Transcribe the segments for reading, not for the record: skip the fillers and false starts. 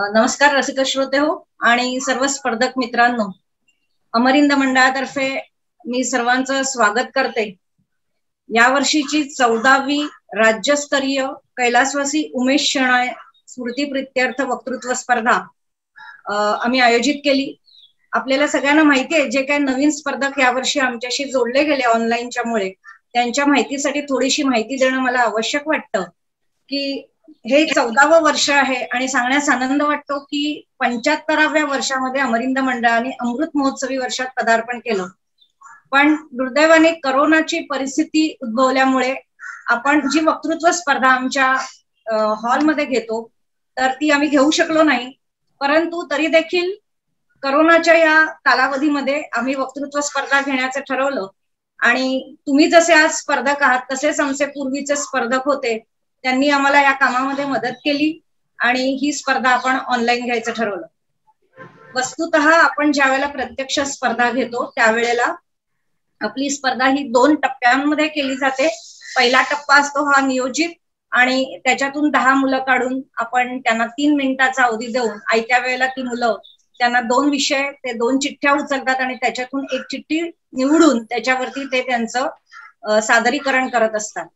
नमस्कार रसिक श्रोते हो आणि सर्व स्पर्धक मित्रांनो, अमरिंद मंडळातर्फे मी सर्वांचं स्वागत करते। या वर्षीची 14वी राज्यस्तरीय कैलासवासी उमेश शेणाय स्मृती प्रित्यर्थ वक्तृत्व स्पर्धा आम्ही आयोजित केली। आपल्याला सगळ्यांना माहिती आहे, जे काही नवीन स्पर्धक यावर्षी आमच्याशी जोडले गेले ऑनलाईनच्या मुळे, त्यांच्या माहितीसाठी थोडीशी माहिती देणं मला आवश्यक वाटतं की हे 14वं वर्ष आहे आणि सांगण्यास आनंद वाटतो की 75व्या वर्षामध्ये अमरिंद मंडळाने अमृत महोत्सवी वर्षात पदार्पण केलं। पण दुर्दैवाने करोनाची परिस्थिती उद्भवल्यामुळे आपण जी वक्तृत्व स्पर्धा आमच्या हॉलमध्ये घेतो तर ती आम्ही घेऊ शकलो नाही। परंतु तरी देखील करोनाच्या या कालावधीमध्ये आम्ही वक्तृत्व स्पर्धा घेण्याचं ठरवलं आणि तुम्ही जसे आज स्पर्धक आहात तसेच आमचे पूर्वीचे स्पर्धक होते, त्यांनी आम्हाला या कामामध्ये मदत केली आणि ही स्पर्धा आपण ऑनलाईन घ्यायचं ठरवलं। वस्तुतः आपण ज्यावेळेला प्रत्यक्ष स्पर्धा घेतो त्यावेळेला आपली स्पर्धा ही 2 टप्प्यांमध्ये केली जाते। पहिला टप्पा असतो हा नियोजित आणि त्याच्यातून 10 मुलं काढून आपण त्यांना 3 मिनिटाचा अवधी देऊन आयत्या वेळेला ती मुलं त्यांना 2 विषय, ते 2 चिठ्ठ्या उचलतात आणि त्याच्यातून एक चिठ्ठी निवडून त्याच्यावरती ते त्यांचं सादरीकरण करत असतात।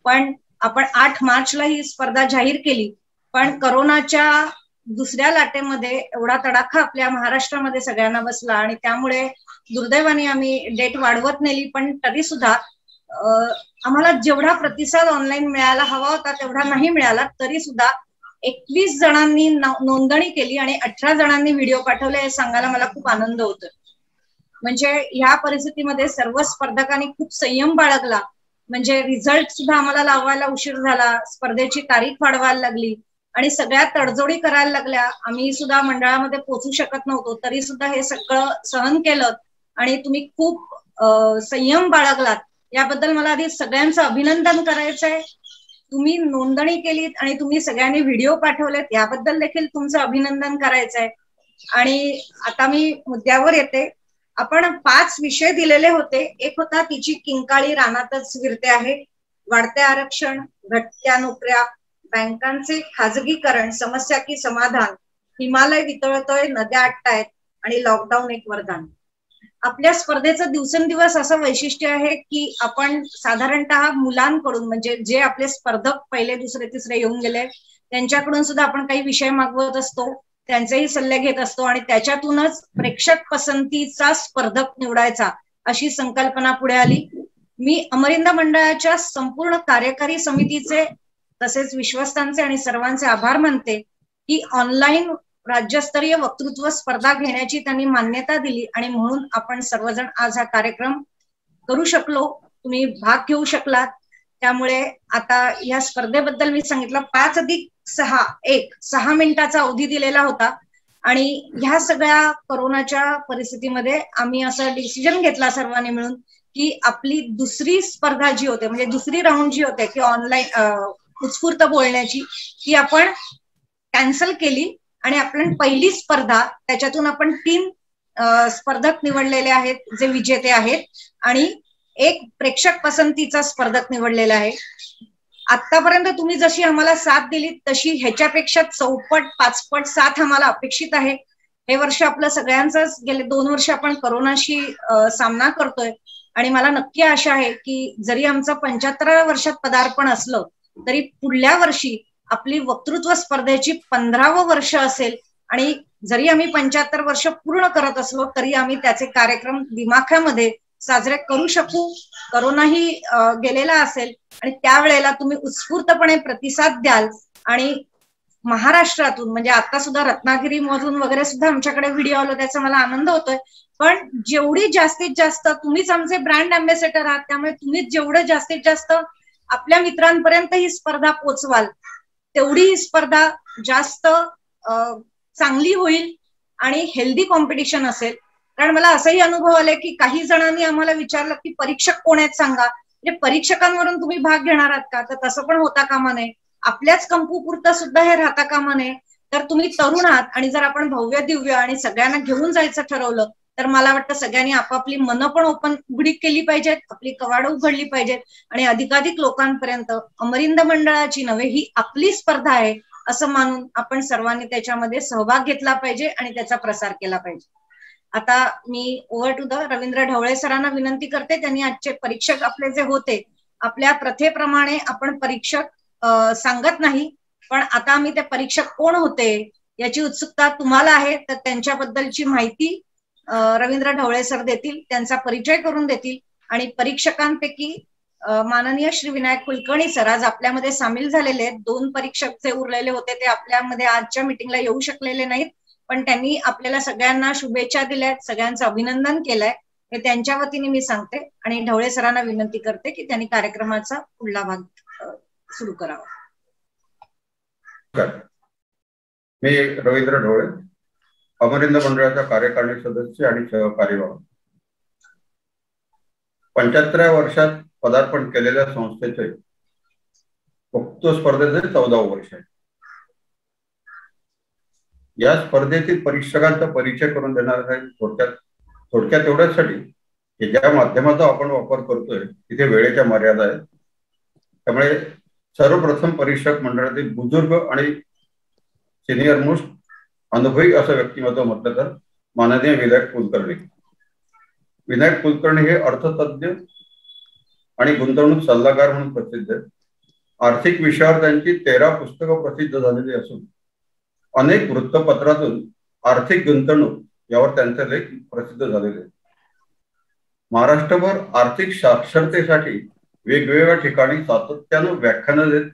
पण आपण 8 मार्चला ही स्पर्धा जाहीर केली, पण करोनाच्या दुसऱ्या लाटेमध्ये एवढा तडाखा आपल्या महाराष्ट्रामध्ये सगळ्यांना बसला आणि त्यामुळे दुर्दैवाने आम्ही डेट वाढवत नेली। पण तरी सुद्धा आम्हाला जेवढा प्रतिसाद ऑनलाईन मिळायला हवा होता तेवढा नाही मिळाला। तरी सुद्धा 21 जणांनी नोंदणी केली आणि 18 जणांनी व्हिडिओ पाठवले, हे सांगायला मला खूप आनंद होतो। म्हणजे ह्या परिस्थितीमध्ये सर्व स्पर्धकांनी खूप संयम बाळगला। म्हणजे रिझल्ट सुद्धा आम्हाला लावायला उशीर झाला, स्पर्धेची तारीख वाढवायला लागली आणि सगळ्या तडजोडी करायला लागल्या। आम्ही सुद्धा मंडळामध्ये पोहोचू शकत नव्हतो, तरी सुद्धा हे सगळं सहन केलं आणि तुम्ही खूप संयम बाळगलात, याबद्दल मला आधी सगळ्यांचं अभिनंदन करायचंय। तुम्ही नोंदणी केलीत आणि तुम्ही सगळ्यांनी व्हिडिओ पाठवलेत, याबद्दल देखील तुमचं अभिनंदन करायचंय। आणि आता मी मुद्द्यावर येते। आपण 5 विषय दिलेले होते। एक होता तिची किंकाळी रानातच विरते आहे, वाढते आरक्षण, घटत्या नोकऱ्या, बँकांचे खाजगीकरण, समस्या की समाधान, हिमालय वितळतोय, नद्या आटतायत आणि लॉकडाऊन एक वरदान। आपल्या स्पर्धेचं दिवसेंदिवस असं वैशिष्ट्य आहे की आपण साधारणतः मुलांकडून, म्हणजे जे आपले स्पर्धक पहिले दुसरे तिसरे येऊन गेले त्यांच्याकडून सुद्धा आपण काही विषय मागवत असतो, त्यांचेही सल्ले घेत असतो आणि त्याच्यातूनच प्रेक्षक पसंतीचा स्पर्धक निवडायचा अशी संकल्पना पुढे आली। मी अमरिंद मंडळाच्या संपूर्ण कार्यकारी समितीचे तसेच विश्वस्तांचे आणि सर्वांचे आभार मानते की ऑनलाईन राज्यस्तरीय वक्तृत्व स्पर्धा घेण्याची त्यांनी मान्यता दिली आणि म्हणून आपण सर्वजण आज हा कार्यक्रम करू शकलो, तुम्ही भाग घेऊ शकलात। त्यामुळे आता या स्पर्धेबद्दल मी सांगितलं 5 अधिक 6 6 मिनिटाचा अवधी दिलेला होता आणि ह्या सगळ्या करोनाच्या परिस्थितीमध्ये आम्ही असं डिसिजन घेतला सर्वांनी मिळून की आपली दुसरी स्पर्धा जी होते, म्हणजे दुसरी राऊंड जी होते की ऑनलाईन उत्स्फूर्त बोलण्याची, ती आपण कॅन्सल केली आणि आपण पहिली स्पर्धा त्याच्यातून आपण 3 स्पर्धक निवडलेले आहेत जे विजेते आहेत आणि एक प्रेक्षक पसंतीचा स्पर्धक निवडलेला आहे। आतापर्यंत तुम्ही जशी आम्हाला साथ दिली तशी ह्याच्यापेक्षा 4पट 5पट साथ आम्हाला अपेक्षित आहे। हे वर्ष आपलं सगळ्यांचंच, गेले 2 वर्ष आपण करोनाशी सामना करतोय आणि मला नक्की आशा आहे की जरी आमचं 75व्या वर्षात पदार्पण असलं तरी पुढल्या वर्षी आपली वक्तृत्व स्पर्धेची 15वं वर्ष असेल आणि जरी आम्ही 75 वर्ष पूर्ण करत असलो तरी आम्ही त्याचे कार्यक्रम दिमाखामध्ये साजरे करू शकू। करोनाही गेलेला असेल आणि त्यावेळेला तुम्ही उत्स्फूर्तपणे प्रतिसाद द्याल आणि महाराष्ट्रातून, म्हणजे आता सुद्धा रत्नागिरी मधून वगैरे सुद्धा आमच्याकडे व्हिडिओ आलो, त्याचा मला आनंद होतोय। पण जेवढी जास्तीत जास्त, तुम्हीच आमचे ब्रँड अँबॅसेडर आहात, त्यामुळे तुम्हीच जेवढं जास्तीत जास्त आपल्या मित्रांपर्यंत ही स्पर्धा पोचवाल तेवढी ही स्पर्धा जास्त चांगली होईल आणि हेल्दी कॉम्पिटिशन असेल। कारण मला असंही अनुभव आले की काही जणांनी आम्हाला विचारलं की परीक्षक कोण आहेत सांगा, म्हणजे परीक्षकांवरून तुम्ही भाग घेणार आहात का, तर तसं पण होता कामा नये। आपल्याच कंपूपुरतं सुद्धा हे राहता कामा नये। तर तुम्ही तरुण आहात आणि जर आपण भव्य दिव्य आणि सगळ्यांना घेऊन जायचं ठरवलं तर मला वाटतं सगळ्यांनी आपापली मनं पण उघडी केली पाहिजेत, आपली कवाडं उघडली पाहिजेत आणि अधिकाधिक लोकांपर्यंत अमरिंद मंडळाची नव्हे, ही आपली स्पर्धा आहे असं मानून आपण सर्वांनी त्याच्यामध्ये सहभाग घेतला पाहिजे आणि त्याचा प्रसार केला पाहिजे. आता मी over to the Ravindra Dhawale सरांना विनंती करते. त्यांनी आजचे परीक्षक आपले जे होते, आपल्या प्रथेप्रमाणे आपण परीक्षक सांगत नाही, पण आता आम्ही ते परीक्षक कोण होते याची उत्सुकता तुम्हाला आहे, तर त्यांच्याबद्दलची माहिती रवींद्र ढवळे सर देतील, त्यांचा परिचय करून देतील. आणि परीक्षकांपैकी माननीय श्री विनायक कुलकर्णी सर आज आपल्यामध्ये सामील झालेले आहेत. 2 परीक्षक जे उरलेले होते ते आपल्यामध्ये आजच्या मीटिंगला येऊ शकलेले नाहीत, पण त्यांनी आपल्याला सगळ्यांना शुभेच्छा दिल्यात, सगळ्यांचं अभिनंदन केलंय, हे त्यांच्या वतीने मी सांगते. आणि ढवळे सरांना विनंती करते की त्यांनी कार्यक्रमाचा पुढला भाग सुरू करावा. मी रवींद्र ढवळे, अमरिंद मंडळाचा कार्यकारिणी सदस्य आणि सहकार्यवाह. 75व्या वर्षात पदार्पण केलेल्या संस्थेचे वक्तृत्व स्पर्धेचे 14वे वर्ष आहे. या स्पर्धेतील परीक्षकांचा परिचय करून देणार आहे. थोडक्यात एवढ्यासाठी की ज्या माध्यमाचा आपण वापर करतोय तिथे वेळेच्या मर्यादा आहेत. त्यामुळे सर्वप्रथम परीक्षक मंडळातील बुजुर्ग आणि सिनियर मोस्ट अनुभवी असं व्यक्तिमत्व म्हटलं तर माननीय विनायक कुलकर्णी. विनायक कुलकर्णी हे अर्थतज्ञ आणि गुंतवणूक सल्लागार म्हणून प्रसिद्ध आहेत. आर्थिक विषयावर त्यांची 13 पुस्तकं प्रसिद्ध झालेली असून अनेक वृत्तपत्रातून आर्थिक गुंतवणूक यावर त्यांचे लेख प्रसिद्ध झालेले आहेत. महाराष्ट्रभर आर्थिक साक्षरतेसाठी वेगवेगळ्या ठिकाणी सातत्यानं व्याख्यानं देत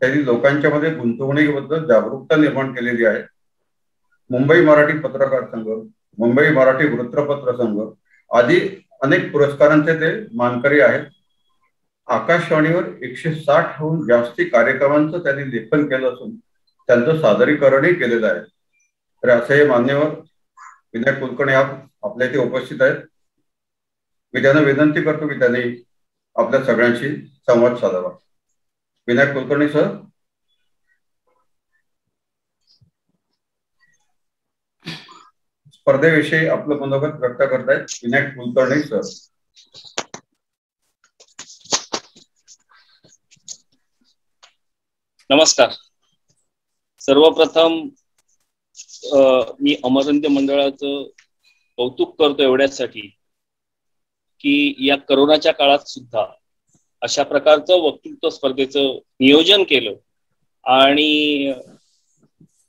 त्यांनी लोकांच्या मध्ये गुंतवणुकीबद्दल जागरूकता निर्माण केलेली आहे. मुंबई मराठी पत्रकार संघ, मुंबई मराठी वृत्तपत्र संघ आदी अनेक पुरस्कारांचे ते मानकरी आहेत. आकाशवाणीवर 160हून जास्ती कार्यक्रमांचं त्यांनी लेखन केलं असून त्यांचं सादरीकरणही केलेलं आहे. तर असे मान्यवर विनायक कुलकर्णी आपल्या इथे उपस्थित आहेत. मी त्यांना विनंती करतो की त्यांनी आपल्या सगळ्यांशी संवाद साधावा. विनायक कुलकर्णी सर. स्पर्धेविषयी आपलं मनोगत व्यक्त करतायत विनायक कुलकर्णी सर. नमस्कार. सर्वप्रथम मी अमरिंद मंडळाचं कौतुक करतो एवढ्यासाठी की या करोनाच्या काळात सुद्धा अशा प्रकारचं वक्तृत्व स्पर्धेचं नियोजन केलं आणि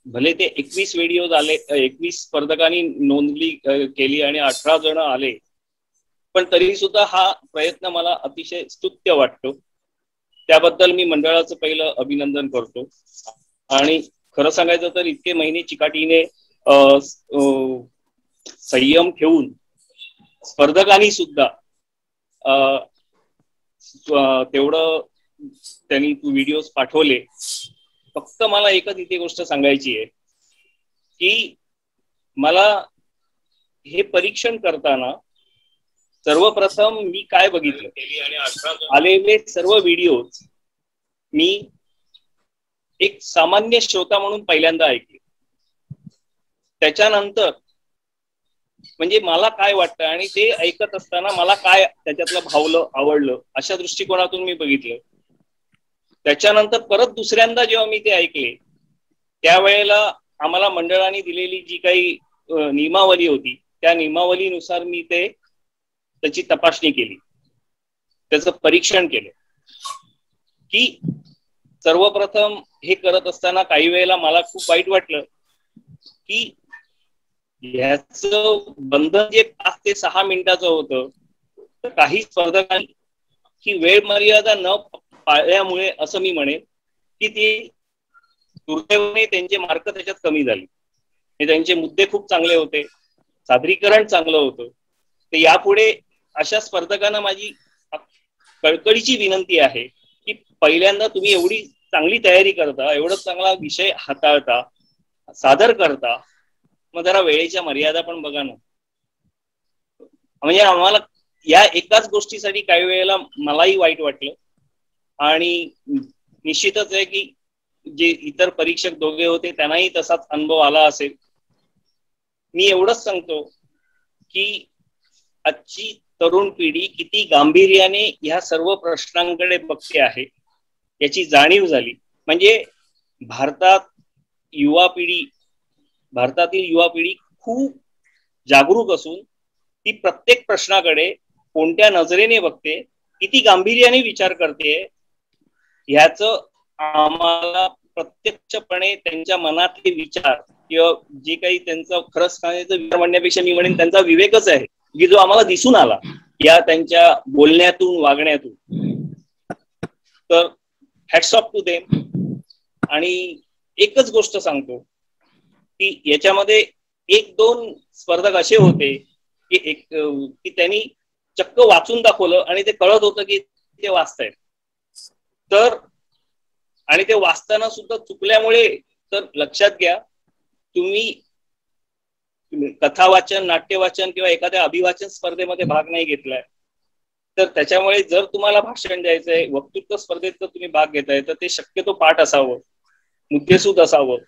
भले ते 21 व्हिडिओ आले, 21 स्पर्धकांनी नोंदणी केली आणि 18 जण आले, पण तरी सुद्धा हा प्रयत्न मला अतिशय स्तुत्य वाटतो. त्याबद्दल मी मंडळाचं पहिलं अभिनंदन करतो. आणि खरं सांगायचं तर इतके महिने चिकाटीने संयम ठेवून स्पर्धकांनी सुद्धा तेवढं त्यांनी व्हिडिओज पाठवले. फक्त मला एकच इथे गोष्ट सांगायची आहे की मला हे परीक्षण करताना सर्वप्रथम मी काय बघितलं, आलेले सर्व व्हिडिओज मी एक सामान्य श्रोता म्हणून पहिल्यांदा ऐकले. त्याच्यानंतर म्हणजे मला काय वाटतं आणि ते ऐकत असताना मला काय त्याच्यातलं भावलं, आवडलं अशा दृष्टिकोनातून मी बघितलं. त्याच्यानंतर परत दुसऱ्यांदा जेव्हा मी ते ऐकले त्यावेळेला आम्हाला मंडळाने दिलेली जी काही नियमावली होती त्या नियमावलीनुसार मी त्याची तपासणी केली, त्याचं परीक्षण केलं. की सर्वप्रथम हे करत असताना काही वेळेला मला खूप वाईट वाटलं की ह्याचं बंधन जे 5 ते 6 मिनिटाचं होतं, तर काही स्पर्धकांनी ही वेळ मर्यादा न पाळल्यामुळे असं मी म्हणेन की ते दुर्दैवाने त्यांचे मार्क त्याच्यात कमी झाले. त्यांचे मुद्दे खूप चांगले होते, सादरीकरण चांगलं होतं. तर यापुढे अशा स्पर्धकांना माझी कळकळीची विनंती आहे की पहिल्यांदा तुम्ही एवढी चांगली तयारी करता, एवढा चांगला विषय हाताळता, सादर करता, मग जरा वेळेच्या मर्यादा पण बघा ना. म्हणजे आम्हाला या एकाच गोष्टीसाठी काही वेळेला मलाही वाईट वाटलं. आणि निश्चितच आहे की जे इतर परीक्षक दोघे होते त्यांनाही तसाच अनुभव आला असेल. मी एवढंच सांगतो की आजची तरुण पिढी किती गांभीर्याने ह्या सर्व प्रश्नांकडे बघते आहे याची जाणीव झाली. म्हणजे भारतातील युवा पिढी खूप जागरूक असून ती प्रत्येक प्रश्नाकडे कोणत्या नजरेने बघते, किती गांभीर्याने विचार करते, ह्याच आम्हाला प्रत्यक्षपणे त्यांच्या मनातले विचार किंवा जे काही त्यांचं खरंच सांगायचं विचार म्हणण्यापेक्षा मी म्हणेन त्यांचा विवेकच आहे, की जो आम्हाला दिसून आला या त्यांच्या बोलण्यातून, वागण्यातून. तर हॅट्स ऑफ टू देम. आणि एकच गोष्ट सांगतो की याच्यामध्ये 1-2 स्पर्धक असे होते की त्यांनी चक्क वाचून दाखवलं आणि ते कळत होतं की ते वाचतायत. तर आणि ते वाचताना सुद्धा चुकल्यामुळे, तर लक्षात घ्या, तुम्ही कथा वाचन, नाट्य वाचन किंवा एखाद्या अभिवाचन स्पर्धेमध्ये भाग नाही घेतलाय, तर त्याच्यामुळे जर तुम्हाला भाषण द्यायचंय, वक्तृत्व स्पर्धेत जर तुम्ही भाग घेताय, तर ते शक्यतो पाठ असावं, मुद्देसूद असावं,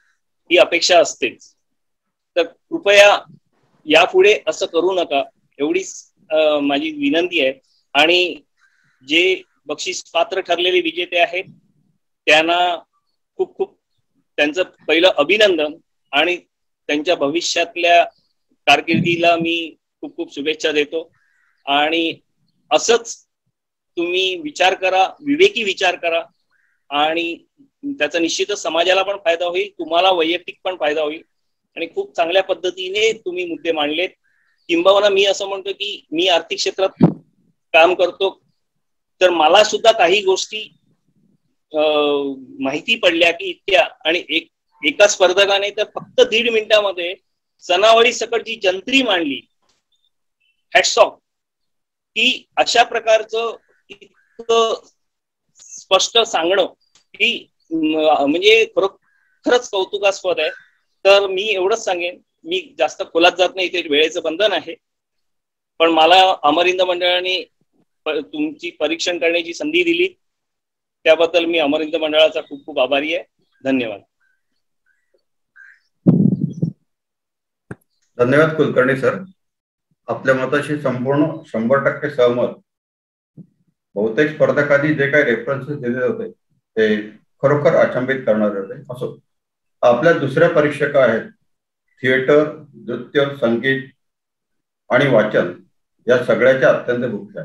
ही अपेक्षा असतेच. तर कृपया यापुढे असं करू नका, एवढीच माझी विनंती आहे. आणि जे बक्षीस पात्र ठरलेले विजेते आहेत त्यांना खूप खूप त्यांचं पहिलं अभिनंदन आणि त्यांच्या भविष्यातल्या कारकिर्दीला मी खूप खूप शुभेच्छा देतो. आणि असंच तुम्ही विचार करा, विवेकी विचार करा, आणि त्याचा निश्चितच समाजाला पण फायदा होईल, तुम्हाला वैयक्तिक पण फायदा होईल. आणि खूप चांगल्या पद्धतीने तुम्ही मुद्दे मांडलेत. किंबहुना मी असं म्हणतो की मी आर्थिक क्षेत्रात काम करतो, तर मला सुद्धा काही गोष्टी माहिती पडल्या की इतक्या, आणि एका स्पर्धकाने तर फक्त 1.5 मिनिटामध्ये सनावळी सकट जी जंत्री मांडली, हॅट्स ऑफ. की अशा प्रकारचं इतकं स्पष्ट सांगणं की म्हणजे खरंच कौतुकास्पद आहे. तर मी एवढंच सांगेन, मी जास्त खोलात जात नाही, इथे वेळेचं बंधन आहे, पण मला अमरिंद मंडळाने तुमची परीक्षण करण्याची संधी दिली, त्याबद्दल मी अमरिंद मंडळाचा खूप खूप आभारी आहे. धन्यवाद. धन्यवाद कुलकर्णी सर. आपल्या मताशी संपूर्ण 100% सहमत. बहुतेक स्पर्धकांनी जे काही रेफरन्सेस दिले होते ते खरोखर अचंबित करणारे होते. असो, आपल्या दुसऱ्या परीक्षका आहेत थिएटर, नृत्य, संगीत आणि वाचन या सगळ्याच्या अत्यंत मुख्य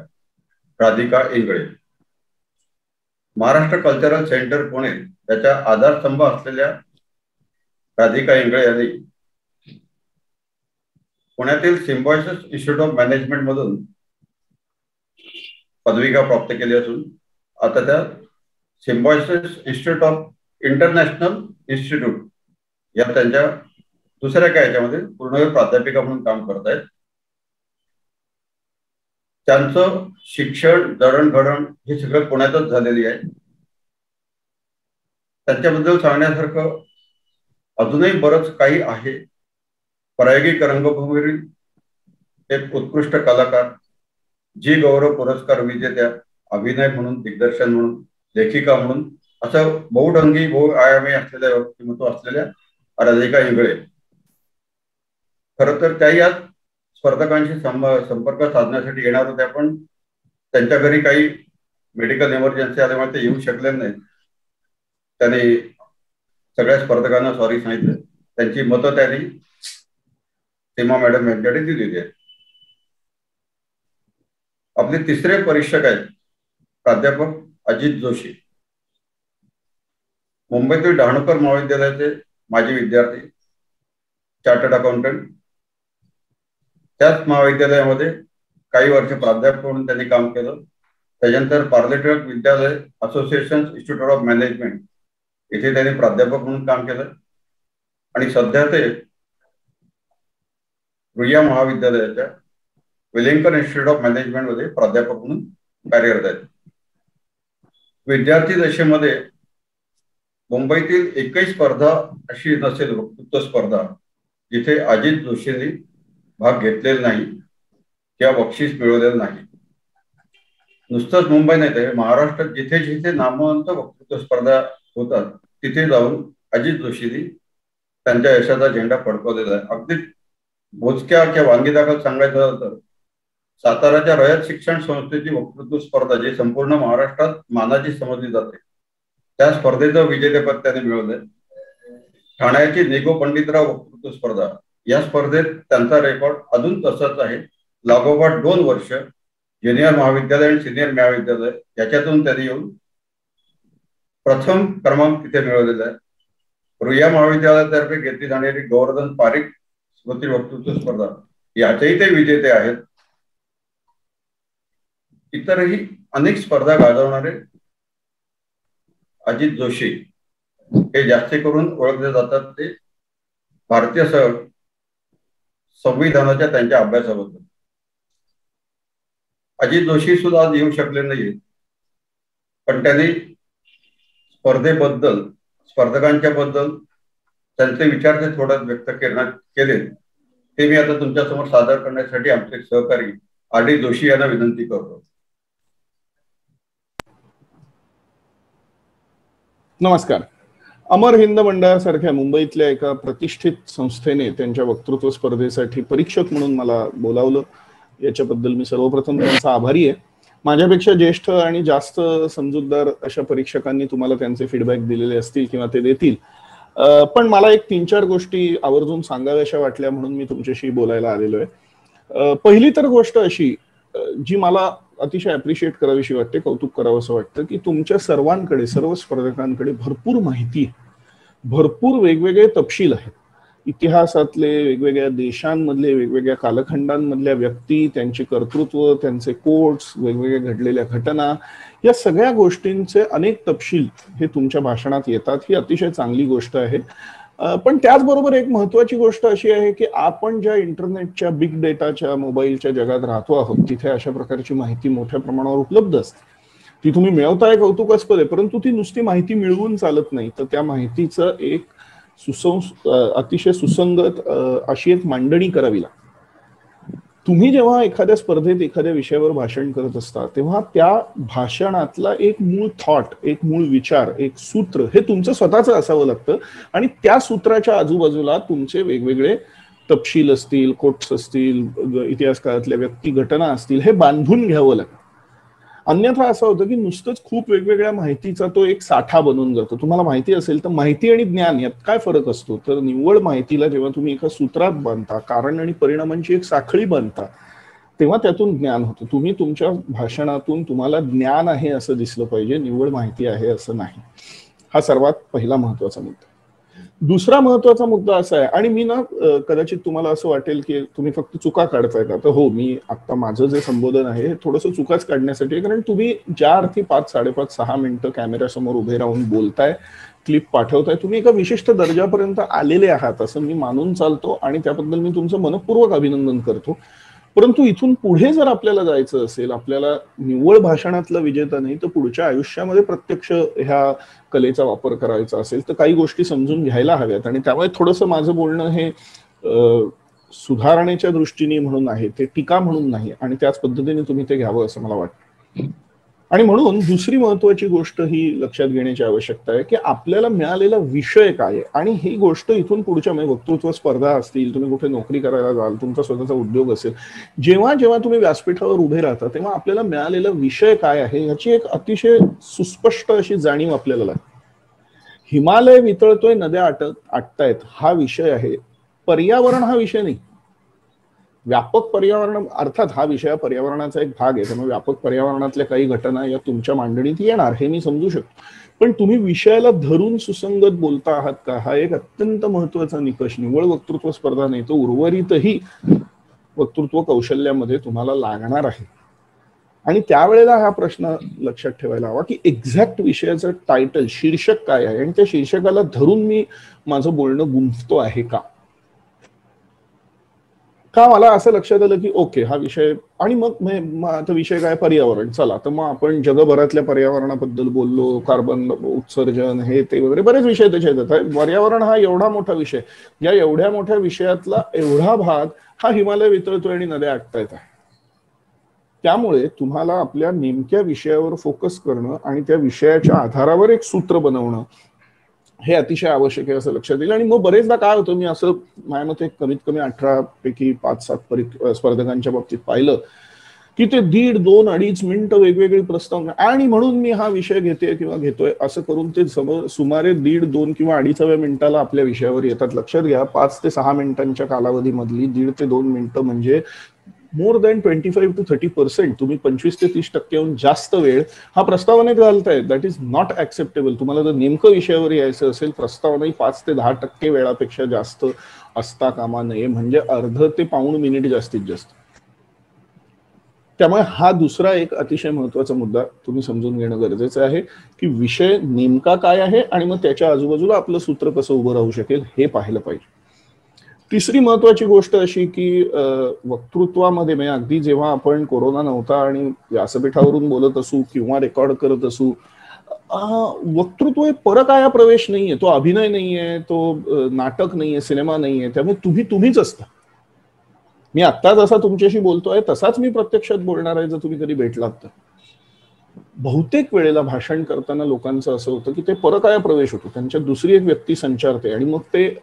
राधिका इंगळे. महाराष्ट्र कल्चरल सेंटर पुणे याच्या आधारस्तंभ असलेल्या राधिका इंगळे यांनी पुण्यातील सिम्बायोसिस इन्स्टिट्यूट ऑफ मॅनेजमेंट मधून पदविका प्राप्त केली असून आता त्या symbiosis institute of international institute या त्यांच्या दुसऱ्या काय याच्यामध्ये पूर्णवेळ प्राध्यापिका म्हणून काम करत आहेत. त्यांचं शिक्षण, जडणघडण हे सगळं पुण्यातच झालेली आहे. त्यांच्याबद्दल सांगण्यासारखं अजूनही बरंच काही आहे. प्रायोगिक रंगभूमीवरील एक उत्कृष्ट कलाकार, जी गौरव पुरस्कार विजेत्या, अभिनय म्हणून, दिग्दर्शन म्हणून, लेखिका म्हणून असं बहुढंगी बहुआयामी असलेल्या व्यक्तिमत्व असलेल्या राधिका इंगळे. खरं तर त्या या स्पर्धकांशी संपर्क साधण्यासाठी येणार होत्या, पण त्यांच्या घरी काही मेडिकल इमर्जन्सी आल्यामुळे ते येऊ शकले नाहीत. त्यांनी सगळ्या स्पर्धकांना सॉरी सांगितलं. त्यांची मतं त्यांनी सीमा मॅडम यांच्याकडे दिलेली आहेत. आपले तिसरे परीक्षक आहेत प्राध्यापक अजित जोशी, मुंबईतील डहाणूकर महाविद्यालयाचे माजी विद्यार्थी, चार्टर्ड अकाउंटंट. त्याच महाविद्यालयामध्ये काही वर्ष प्राध्यापक म्हणून त्यांनी काम केलं. त्याच्यानंतर पार्लेटक विद्यालय असोसिएशन इन्स्टिट्यूट ऑफ मॅनेजमेंट इथे त्यांनी प्राध्यापक म्हणून काम केलं आणि सध्या ते रुईया महाविद्यालयाच्या वेलिंग्टन इन्स्टिट्यूट ऑफ मॅनेजमेंट मध्ये प्राध्यापक म्हणून कार्यरत आहेत. विद्यार्थी दशेमध्ये मुंबईतील एकही स्पर्धा अशी नसेल, वक्तृत्व स्पर्धा, जिथे अजित जोशींनी भाग घेतलेला नाही किंवा बक्षीस मिळवलेलं नाही. नुसतंच मुंबई नाही तर महाराष्ट्रात जिथे जिथे नामवंत वक्तृत्व स्पर्धा होतात तिथे जाऊन अजित जोशींनी त्यांच्या यशाचा झेंडा फडकवलेला आहे. अगदी मोजक्या किंवा वांगी दाखल सांगायचं झालं तर साताराच्या रयत शिक्षण संस्थेची वक्तृत्व स्पर्धा, जी संपूर्ण महाराष्ट्रात मानाची समजली जाते, त्या स्पर्धेचं विजेतेपद त्याने मिळवलंय. ठाण्याची निगो पंडितराव वक्तृत्व स्पर्धा, या स्पर्धेत त्यांचा रेकॉर्ड अजून तसाच आहे. लागोपाठ 2 वर्ष ज्युनियर महाविद्यालय आणि सिनियर महाविद्यालय याच्यातून त्यांनी येऊन प्रथम क्रमांक तिथे मिळवलेला आहे. रुईया महाविद्यालयातर्फे घेतली जाणारी गोवर्धन पारिक स्मृती वक्तृत्व स्पर्धा याचेही ते विजेते आहेत. इतरही अनेक स्पर्धा गाजवणारे अजित जोशी हे जास्त करून ओळखले जातात ते भारतीय संविधानाच्या त्यांच्या अभ्यासाबद्दल. अजित जोशी सुद्धा आज येऊ शकले नाही, पण त्यांनी स्पर्धेबद्दल स्पर्धकांच्या बद्दल त्यांचे विचार जे थोडं व्यक्त केले ते मी आता तुमच्या समोर सादर करण्यासाठी आमचे सहकारी आर.डी. जोशी यांना विनंती करतो. नमस्कार. अमर हिंद मंडळासारख्या मुंबईतल्या एका प्रतिष्ठित संस्थेने त्यांच्या वक्तृत्व स्पर्धेसाठी परीक्षक म्हणून मला बोलावलं, याच्याबद्दल मी सर्वप्रथम त्यांचा आभारी आहे. माझ्यापेक्षा ज्येष्ठ आणि जास्त समजूतदार अशा परीक्षकांनी तुम्हाला त्यांचे फीडबॅक दिलेले असतील किंवा ते देतील, पण मला एक 3-4 गोष्टी आवर्जून सांगाव्याशा वाटल्या म्हणून मी तुमच्याशी बोलायला आलेलो आहे. पहिली तर गोष्ट अशी जी मला अतिशय अप्रिशिएट करावीशी वाटते, कौतुक करावं असं वाटतं, की तुमच्या सर्वांकडे, सर्व स्पर्धकांकडे भरपूर माहिती आहे, भरपूर वेगवेगळे तपशील आहेत. इतिहासातले, वेगवेगळ्या देशांमधले, वेगवेगळ्या कालखंडांमधल्या व्यक्ती, त्यांचे कर्तृत्व, त्यांचे कोट्स, वेगवेगळ्या घडलेल्या घटना, या सगळ्या गोष्टींचे अनेक तपशील हे तुमच्या भाषणात येतात. ही अतिशय चांगली गोष्ट आहे. पण त्याचबरोबर एक महत्वाची गोष्ट अशी आहे की आपण ज्या इंटरनेटच्या, बिग डेटाच्या, मोबाईलच्या जगात राहतो आहोत, तिथे अशा प्रकारची माहिती मोठ्या प्रमाणावर उपलब्ध असते. ती तुम्ही मिळवताय, कौतुकास्पद आहे, परंतु ती नुसती माहिती मिळवून चालत नाही, तर त्या माहितीचं एक अतिशय सुसंगत अशी एक मांडणी करावी लागते. तुम्ही जेव्हा एखाद्या स्पर्धेत एखाद्या विषयावर भाषण करत असता तेव्हा त्या भाषणातला एक मूळ थॉट, एक मूळ विचार, एक सूत्र हे तुमचं स्वतःचं असावं लागतं आणि त्या सूत्राच्या आजूबाजूला तुमचे वेगवेगळे तपशील असतील, कोट्स असतील, इतिहास काळातल्या व्यक्ती, घटना असतील, हे बांधून घ्यावं लागतं. अन्यथा असं होतं की नुसतंच खूप वेगवेगळ्या माहितीचा तो एक साठा बनून जातो. तुम्हाला माहिती असेल तर माहिती आणि ज्ञान यात काय फरक असतो, तर निव्वळ माहितीला जेव्हा तुम्ही एका सूत्रात बांधता, कारण आणि परिणामांची एक साखळी बांधता, तेव्हा त्यातून ज्ञान होतं. तुम्ही तुमच्या भाषणातून तुम्हाला ज्ञान आहे असं दिसलं पाहिजे, निव्वळ माहिती आहे असं नाही. हा सर्वात पहिला महत्वाचा मुद्दा. दुसरा महत्वाचा मुद्दा असा आहे, आणि मी ना कदाचित तुम्हाला असं वाटेल की तुम्ही फक्त चुका काढताय का, तर हो, मी आता माझं जे संबोधन आहे हे थोडंसं चुकाच काढण्यासाठी आहे. कारण तुम्ही ज्या अर्थी 5, 5.5, 6 मिनिटं कॅमेऱ्यासमोर उभे राहून बोलताय, क्लिप पाठवताय, तुम्ही एका विशिष्ट दर्जापर्यंत आलेले आहात असं मी मानून चालतो आणि त्याबद्दल मी तुमचं मनपूर्वक अभिनंदन करतो. परंतु इथून पुढे जर आपल्याला जायचं असेल, आपल्याला निव्वळ भाषणातला विजेता नाही तर पुढच्या आयुष्यामध्ये प्रत्यक्ष ह्या कलेचा वापर करायचा असेल, तर काही गोष्टी समजून घ्यायला हव्यात. आणि त्यामुळे थोडंसं माझं बोलणं हे सुधारणेच्या दृष्टीने म्हणून आहे, ते टीका म्हणून नाही, आणि त्याच पद्धतीने तुम्ही ते घ्यावं असं मला वाटतं. आणि म्हणून दुसरी महत्वाची गोष्ट ही लक्षात घेण्याची आवश्यकता आहे की आपल्याला मिळालेला विषय काय आहे. आणि ही गोष्ट इथून पुढच्या, म्हणजे वक्तृत्व स्पर्धा असतील, तुम्ही कुठे नोकरी करायला जाल, तुमचा स्वतःचा उद्योग असेल, जेव्हा जेव्हा तुम्ही व्यासपीठावर उभे राहता तेव्हा आपल्याला मिळालेला विषय काय आहे याची एक अतिशय सुस्पष्ट अशी जाणीव आपल्याला लागते. हिमालय वितळतोय, नद्या आटतायत हा विषय आहे, पर्यावरण हा विषय नाही. व्यापक पर्यावरण, अर्थात हा विषय पर्यावरणाचा एक भाग आहे, त्यामुळे व्यापक पर्यावरणातल्या काही घटना या तुमच्या मांडणीत येणार हे मी समजू शकतो. पण तुम्ही विषयाला धरून सुसंगत बोलता आहात का, हा एक अत्यंत महत्वाचा निकष निव्वळ वक्तृत्व स्पर्धा नाही तर उर्वरितही वक्तृत्व कौशल्यामध्ये तुम्हाला लागणार आहे. आणि त्यावेळेला हा प्रश्न लक्षात ठेवायला हवा की एक्झॅक्ट विषयाचं टायटल, शीर्षक काय आहे, आणि त्या शीर्षकाला धरून मी माझं बोलणं गुंफतो आहे का मला असं लक्षात आलं की ओके हा विषय, आणि मग आता विषय काय, पर्यावरण, चला तर मग आपण जगभरातल्या पर्यावरणाबद्दल बोललो, कार्बन उत्सर्जन, हे ते वगैरे बरेच विषय त्याच्यात येतात. पर्यावरण हा एवढा मोठा विषय, या एवढ्या मोठ्या विषयातला एवढा भाग हा हिमालय वितळतोय आणि नद्या आटतायत आहे. त्यामुळे तुम्हाला आपल्या नेमक्या विषयावर फोकस करणं आणि त्या विषयाच्या आधारावर एक सूत्र बनवणं हे अतिशय आवश्यक आहे असं लक्षात येईल. आणि मग बरेचदा काय होतं, मी असं माझ्या मते कमीत कमी 18 पैकी 5-7 स्पर्धकांच्या बाबतीत पाहिलं की ते 1.5, 2, 2.5 मिनिटं वेगवेगळी प्रस्तावना, आणि म्हणून मी हा विषय घेते किंवा घेतोय असं करून ते सुमारे 1.5, 2 किंवा 2.5व्या मिनिटाला आपल्या विषयावर येतात. लक्षात घ्या, 5 ते 6 मिनिटांच्या कालावधीमधली 1.5 ते 2 मिनिटं म्हणजे मोर दॅन 25 to 30%, तुम्ही 25 ते 30% जास्त वेळ हा प्रस्तावनेत घालताय. That is not acceptable. तुम्हाला जर नेमकं विषयावर यायचं असेल, प्रस्तावनाही 5 ते 10% वेळापेक्षा जास्त असता कामा नये, म्हणजे अर्ध ते पाऊण मिनिट जास्तीत जास्त. त्यामुळे हा दुसरा एक अतिशय महत्वाचा मुद्दा तुम्ही समजून घेणं गरजेचं आहे की विषय नेमका काय आहे आणि मग त्याच्या आजूबाजूला आपलं सूत्र कसं उभं राहू शकेल हे पाहिलं पाहिजे. तिसरी महत्वाची गोष्ट अशी की वक्तृत्वामध्ये, म्हणजे अगदी जेव्हा आपण कोरोना नव्हता आणि व्यासपीठावरून बोलत असू किंवा रेकॉर्ड करत असू, वक्तृत्व हे परकाया प्रवेश नाहीये, तो अभिनय नाहीये, तो नाटक नाहीये, सिनेमा नाहीये. त्यामुळे तुम्हीच असता. मी आत्ता जसा तुमच्याशी बोलतोय तसाच मी प्रत्यक्षात बोलणार आहे जर तुम्ही कधी भेटलात तर. बहुतेक वेळेला भाषण करताना लोकांचं असं होतं की ते परकाया प्रवेश होतो, त्यांच्या दुसरी एक व्यक्ती संचारते आणि मग ते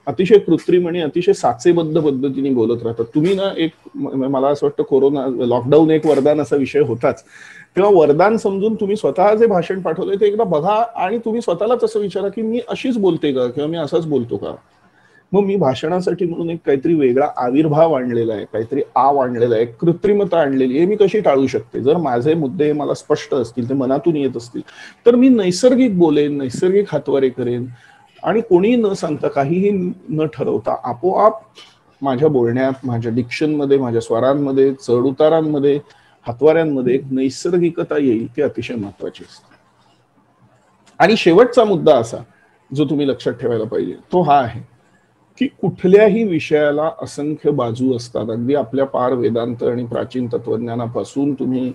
अतिशय कृत्रिम आणि अतिशय साचेबद्ध पद्धतीने बोलत राहतात. तुम्ही ना, एक मला असं वाटतं कोरोना लॉकडाऊन एक वरदान असा विषय होताच, तेव्हा वरदान समजून तुम्ही स्वतः जे भाषण पाठवलंय ते एकदा बघा आणि तुम्ही स्वतःलाच असं विचारा की मी अशीच बोलते का किंवा मी असाच बोलतो का. मग मी भाषणासाठी म्हणून एक काहीतरी वेगळा आविर्भाव आणलेला आहे, काहीतरी आव आणलेला आहे, कृत्रिमता आणलेली आहे, मी कशी टाळू शकते. जर माझे मुद्दे मला स्पष्ट असतील, ते मनातून येत असतील तर मी नैसर्गिक बोलेन, नैसर्गिक हातवारे करेन आणि कोणी न सांगता, काहीही न ठरवता आपोआप माझ्या बोलण्यात, माझ्या डिक्शनमध्ये, माझ्या स्वरांमध्ये, चढउतारांमध्ये, हातवाऱ्यांमध्ये एक नैसर्गिकता येईल, ती अतिशय महत्वाची असते. आणि शेवटचा मुद्दा असा जो तुम्ही लक्षात ठेवायला पाहिजे तो हा आहे की कुठल्याही विषयाला असंख्य बाजू असतात. अगदी आपल्या पार वेदांत आणि प्राचीन तत्वज्ञानापासून तुम्ही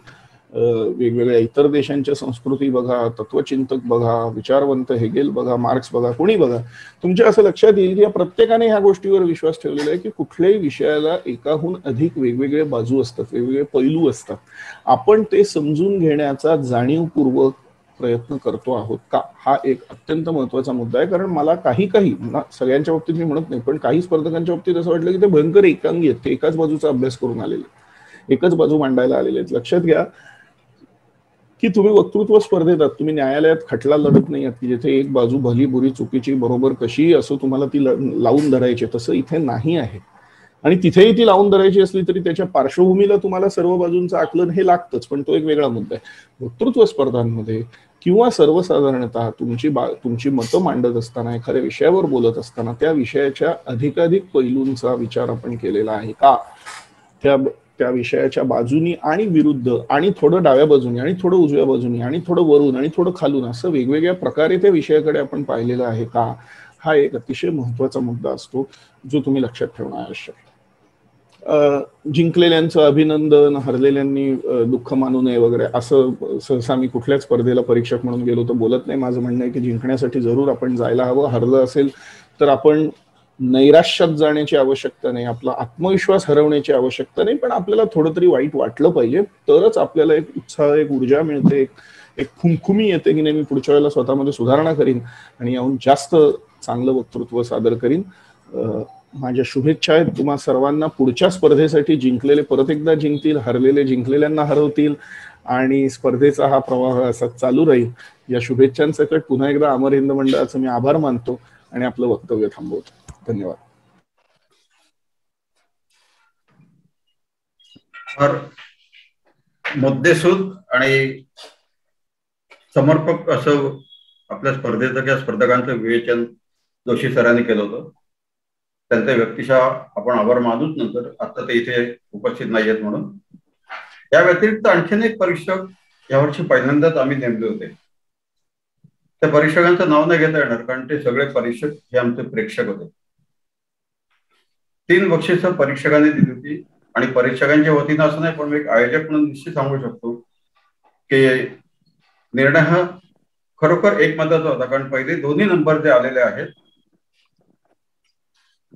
वेगवेगळ्या इतर देशांच्या संस्कृती बघा, तत्वचिंतक बघा, विचारवंत हेगेल बघा, मार्क्स बघा, कोणी बघा, तुमच्या असं लक्षात येईल की या प्रत्येकाने ह्या गोष्टीवर विश्वास ठेवलेला आहे की कुठल्याही विषयाला एकाहून अधिक वेगवेगळे बाजू असतात, वेगवेगळे पैलू असतात. आपण ते समजून घेण्याचा जाणीवपूर्वक प्रयत्न करतो आहोत का, हा एक अत्यंत महत्वाचा मुद्दा आहे. कारण मला काही सगळ्यांच्या बाबतीत मी म्हणत नाही, पण काही स्पर्धकांच्या बाबतीत असं वाटलं की ते भयंकर एकांगी आहेत, ते एकाच बाजूचा अभ्यास करून आलेले, एकच बाजू मांडायला आलेले आहेत. लक्षात घ्या की तुम्ही वक्तृत्व स्पर्धेत आहात, तुम्ही न्यायालयात खटला लढत नाही आहात की जिथे एक बाजू भली बुरी चुकीची बरोबर कशी असो तुम्हाला ती लावून धरायची. तसं इथे नाही आहे. आणि तिथेही ती लावून धरायची असली तरी त्याच्या पार्श्वभूमीला तुम्हाला सर्व बाजूंचं आकलन हे लागतंच, पण तो एक वेगळा मुद्दा आहे. वक्तृत्व स्पर्धांमध्ये किंवा सर्वसाधारणतः तुमची मतं मांडत असताना, एखाद्या विषयावर बोलत असताना त्या विषयाच्या अधिकाधिक पैलूंचा विचार आपण केलेला आहे का, त्या विषयाच्या बाजूनी आणि विरुद्ध आणि थोडं डाव्या बाजूनी आणि थोडं उजव्या बाजूनी आणि थोडं वरून आणि थोडं खालून असं वेगवेगळ्या प्रकारे त्या विषयाकडे आपण पाहिलेलं आहे का, हा एक अतिशय महत्वाचा मुद्दा असतो जो तुम्ही लक्षात ठेवणं आवश्यक आहे. जिंकलेल्यांचं अभिनंदन, हरलेल्यांनी दुःख मानू नये वगैरे असं सहसा मी कुठल्याच स्पर्धेला परीक्षक म्हणून गेलो तर बोलत नाही. माझं म्हणणं आहे की जिंकण्यासाठी जरूर आपण जायला हवं. हरलं असेल तर आपण नैराश्यात जाण्याची आवश्यकता नाही, आपला आत्मविश्वास हरवण्याची आवश्यकता नाही, पण आपल्याला थोडं तरी वाईट वाटलं पाहिजे, तरच आपल्याला एक उत्साह, एक ऊर्जा मिळते, एक खुमखुमी येते की नाही मी पुढच्या वेळेला स्वतःमध्ये सुधारणा करीन आणि याहून जास्त चांगलं वक्तृत्व सादर करीन. माझ्या शुभेच्छा आहेत तुम्हा सर्वांना. पुढच्या स्पर्धेसाठी जिंकलेले परत एकदा जिंकतील, हरलेले जिंकलेल्यांना हरवतील आणि स्पर्धेचा हा प्रवाह असा चालू राहील. या शुभेच्छांसकट पुन्हा एकदा अमर हिंद मंडळाचं मी आभार मानतो आणि आपलं वक्तव्य थांबवतो. धन्यवाद. मुद्देसूद आणि समर्पक असं आपल्या स्पर्धेचं किंवा स्पर्धकांचं विवेचन जोशी सरांनी केलं होतं. त्यांचा व्यक्तिशः आपण आभार मानूच नंतर, आता ते इथे उपस्थित नाही आहेत म्हणून. या व्यतिरिक्त आणखीन एक परीक्षक यावर्षी पहिल्यांदाच आम्ही नेमले होते. त्या परीक्षकांचं नाव नाही घेता येणार कारण ते सगळे परीक्षक हे आमचे प्रेक्षक होते. 3 बक्षिसं परीक्षकांनी दिली होती आणि परीक्षकांच्या वतीनं असं नाही, पण मी एक आयोजक म्हणून निश्चित सांगू शकतो की निर्णय हा खरोखर एकमताचा होता. कारण पहिले दोन्ही नंबर जे आलेले आहेत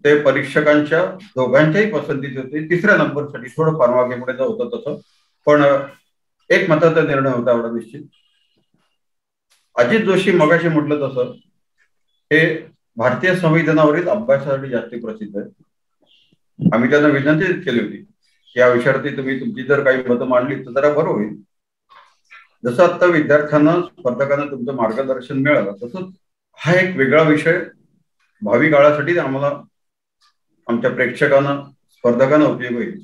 ते परीक्षकांच्या दोघांच्याही पसंतीचे होते. 3ऱ्या नंबरसाठी थोडं परवानगीमुळे न होतं तसं, पण एक मताचा निर्णय होता एवढा निश्चित. अजित जोशी मगाशी म्हटलं तसं हे भारतीय संविधानावरील अभ्यासासाठी जास्त प्रसिद्ध आहे. आम्ही त्यांना विनंती केली होती या विषयावरती तुम्ही तुमची जर काही मतं मांडली तर जरा बरं होईल. जसं आता विद्यार्थ्यांना स्पर्धकांना तुमचं मार्गदर्शन मिळालं तसंच हा एक वेगळा विषय भावी काळासाठी आम्हाला आमच्या प्रेक्षकांना स्पर्धकांना उपयोगी होईल.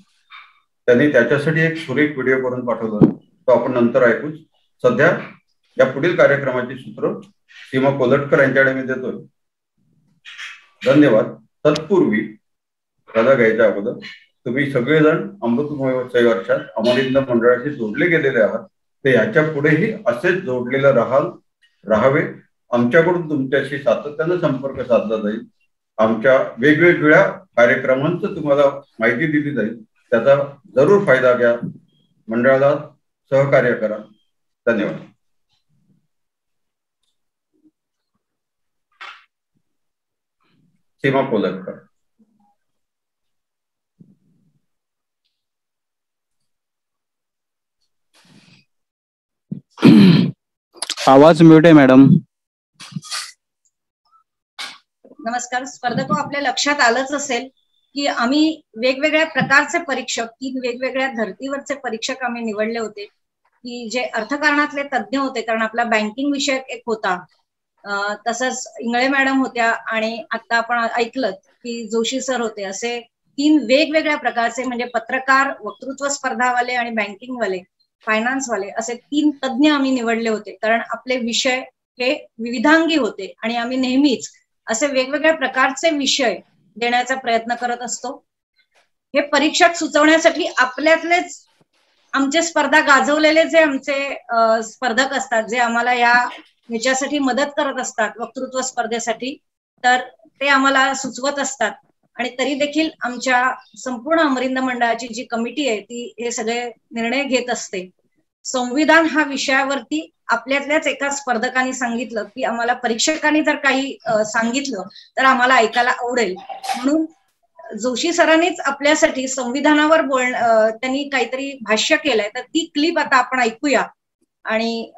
त्यांनी त्याच्यासाठी एक सुरेख व्हिडिओ करून पाठवला, तो आपण नंतर ऐकूच. सध्या या पुढील कार्यक्रमाची सूत्र सीमा कोलटकर यांच्याकडे मी देतोय. धन्यवाद. तत्पूर्वी रजा घ्यायच्या अगोदर तुम्ही सगळेजण अमृत महोत्सवी वर्षात अमरहिंद मंडळाशी जोडले गेलेले आहात, ते याच्या पुढेही असेच जोडलेले राहावे. आमच्याकडून तुमच्याशी सातत्याने संपर्क साधला जाईल. आमच्या वेगवेगळ्या कार्यक्रमांचं तुम्हाला माहिती दिली जाईल. त्याचा जरूर फायदा घ्या. मंडळाला सहकार्य करा. धन्यवाद. सीमा कोलटकर. आवाज म्यूट आहे मॅडम. नमस्कार. स्पर्धको, आपल्या लक्षात आलंच असेल की आम्ही वेगवेगळ्या प्रकारचे परीक्षक, 3 वेगवेगळ्या धर्तीवरचे परीक्षक आम्ही निवडले होते, की जे अर्थकारणातले तज्ज्ञ होते, कारण आपला बँकिंग विषयक एक होता, तसंच इंगळे मॅडम होत्या, आणि आता आपण ऐकलं की जोशी सर होते. असे 3 वेगवेगळ्या प्रकारचे, म्हणजे पत्रकार, वक्तृत्व स्पर्धावाले आणि बँकिंगवाले, फायनान्सवाले, असे 3 तज्ज्ञ आम्ही निवडले होते. कारण आपले विषय हे विविधांगी होते आणि आम्ही नेहमीच असे वेगवेगळ्या प्रकारचे विषय देण्याचा प्रयत्न करत असतो. हे परीक्षक सुचवण्यासाठी आपल्यातलेच आमचे स्पर्धा गाजवलेले जे आमचे स्पर्धक असतात, जे आम्हाला याच्यासाठी मदत करत असतात वक्तृत्व स्पर्धेसाठी, तर ते आम्हाला सुचवत असतात. आणि तरी देखील आमच्या संपूर्ण अमरिंद मंडळाची जी कमिटी आहे ती हे सगळे निर्णय घेत असते. संविधान हा विषयावरती आपल्यातल्याच एका स्पर्धकांनी सांगितलं की आम्हाला परीक्षकांनी जर काही सांगितलं तर आम्हाला ऐकायला आवडेल, म्हणून जोशी सरांनीच आपल्यासाठी संविधानावर त्यांनी काहीतरी भाष्य केलंय, तर ती क्लिप आता आपण ऐकूया. आणि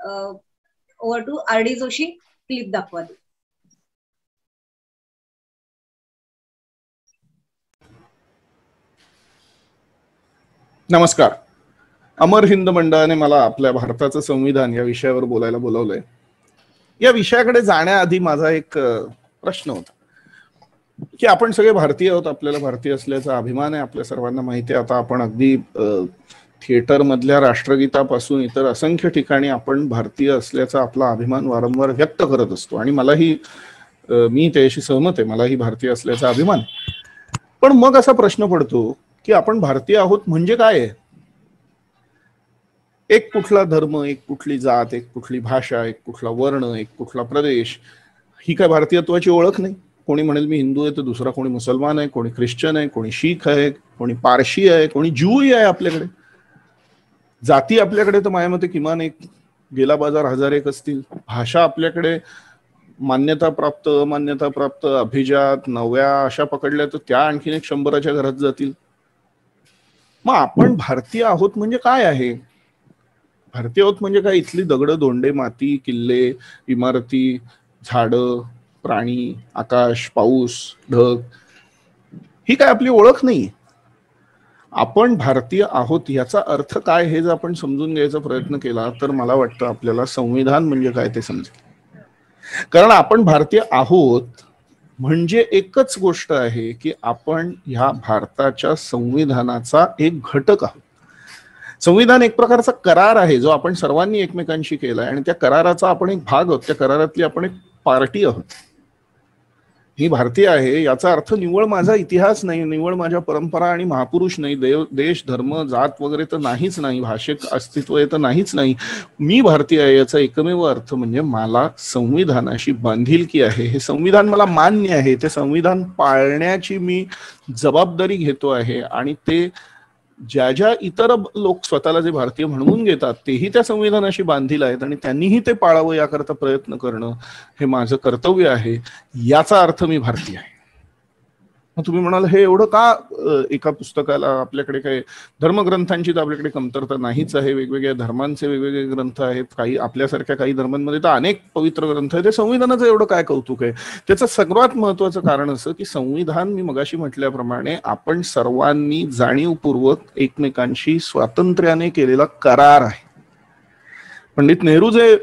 over to RD Joshi. Clip दाखवा. नमस्कार. अमर हिंद मंडळाने मला आपल्या भारताचं संविधान या विषयावर बोलायला बोलवलंय. या विषयाकडे जाण्याआधी माझा एक प्रश्न होता की आपण सगळे भारतीय आहोत, आपल्याला भारतीय असल्याचा अभिमान आहे, आपल्या सर्वांना माहिती आहे. आता आपण अगदी थिएटर मधल्या राष्ट्रगीतापासून इतर असंख्य ठिकाणी आपण भारतीय असल्याचा आपला अभिमान वारंवार व्यक्त करत असतो, आणि मलाही, मी त्याशी सहमत आहे, मलाही भारतीय असल्याचा अभिमान. पण मग असा प्रश्न पडतो की आपण भारतीय आहोत म्हणजे काय आहे? एक कुठला धर्म, एक कुठली जात, एक कुठली भाषा, एक कुठला वर्ण, एक कुठला प्रदेश, ही काय भारतीयत्वाची ओळख नाही? कोणी म्हणेल मी हिंदू आहे तर दुसरा कोणी मुसलमान आहे, कोणी ख्रिश्चन आहे, कोणी शीख आहे, कोणी पारशी आहे, कोणी ज्यूही आहे. आपल्याकडे जाती आपल्याकडे तर माझ्या मते किमान एक गेला बाजार 1001 असतील. भाषा आपल्याकडे मान्यता प्राप्त, अमान्यता प्राप्त, अभिजात, नव्या अशा पकडल्या तर त्या आणखीन एक 100च्या घरात जातील. मग आपण भारतीय आहोत म्हणजे काय आहे? भारतीय आहोत म्हणजे काय? इथली दगड, दोंडे, माती, किल्ले, इमारती, झाडं, प्राणी, आकाश, पाऊस, ढग, ही काय आपली ओळख नाही? आपण भारतीय आहोत याचा अर्थ काय हे जर आपण समजून घ्यायचा प्रयत्न केला तर मला वाटतं आपल्याला संविधान म्हणजे काय ते समजेल. कारण आपण भारतीय आहोत म्हणजे एकच गोष्ट आहे की आपण ह्या भारताच्या संविधानाचा एक घटक आहोत. संविधान एक प्रकारचा करार आहे जो आपण सर्वांनी एकमेकांशी केलाय, आणि त्या कराराचा आपण एक भाग आहोत, त्या करारातली आपण एक पार्टी आहोत. ही भारतीय आहे याचा अर्थ निव्वळ माझा इतिहास नाही, निव्वळ माझ्या परंपरा आणि महापुरुष नाही, देश, धर्म, जात वगैरे तर नाहीच नाही, भाषिक अस्तित्व तर नाहीच नाही. मी भारतीय आहे याचा एकमेव अर्थ म्हणजे मला संविधानाशी बांधिलकी आहे. हे संविधान मला मान्य आहे, ते संविधान पाळण्याची मी जबाबदारी घेतो आहे, आणि ते ज्या ज्या इतर लोक स्वतःला जे भारतीय म्हणवून घेतात तेही त्या संविधानाशी बांधील आहेत, आणि त्यांनीही ते पाळावं याकरता प्रयत्न करणं हे माझं कर्तव्य आहे. याचा अर्थ मी भारतीय आहे. मग तुम्ही म्हणाल हे एवढं का एका पुस्तकाला, आपल्याकडे काय धर्मग्रंथांची तर आपल्याकडे कमतरता नाहीच आहे, वेगवेगळ्या धर्मांचे वेगवेगळे ग्रंथ आहेत, काही आपल्यासारख्या काही धर्मांमध्ये तर अनेक पवित्र ग्रंथ आहेत, ते संविधानाचं एवढं काय कौतुक आहे? त्याचं सर्वात महत्वाचं कारण असं की संविधान, मी मगाशी म्हटल्याप्रमाणे, आपण सर्वांनी जाणीवपूर्वक एकमेकांशी स्वातंत्र्याने केलेला करार आहे. पंडित नेहरू जे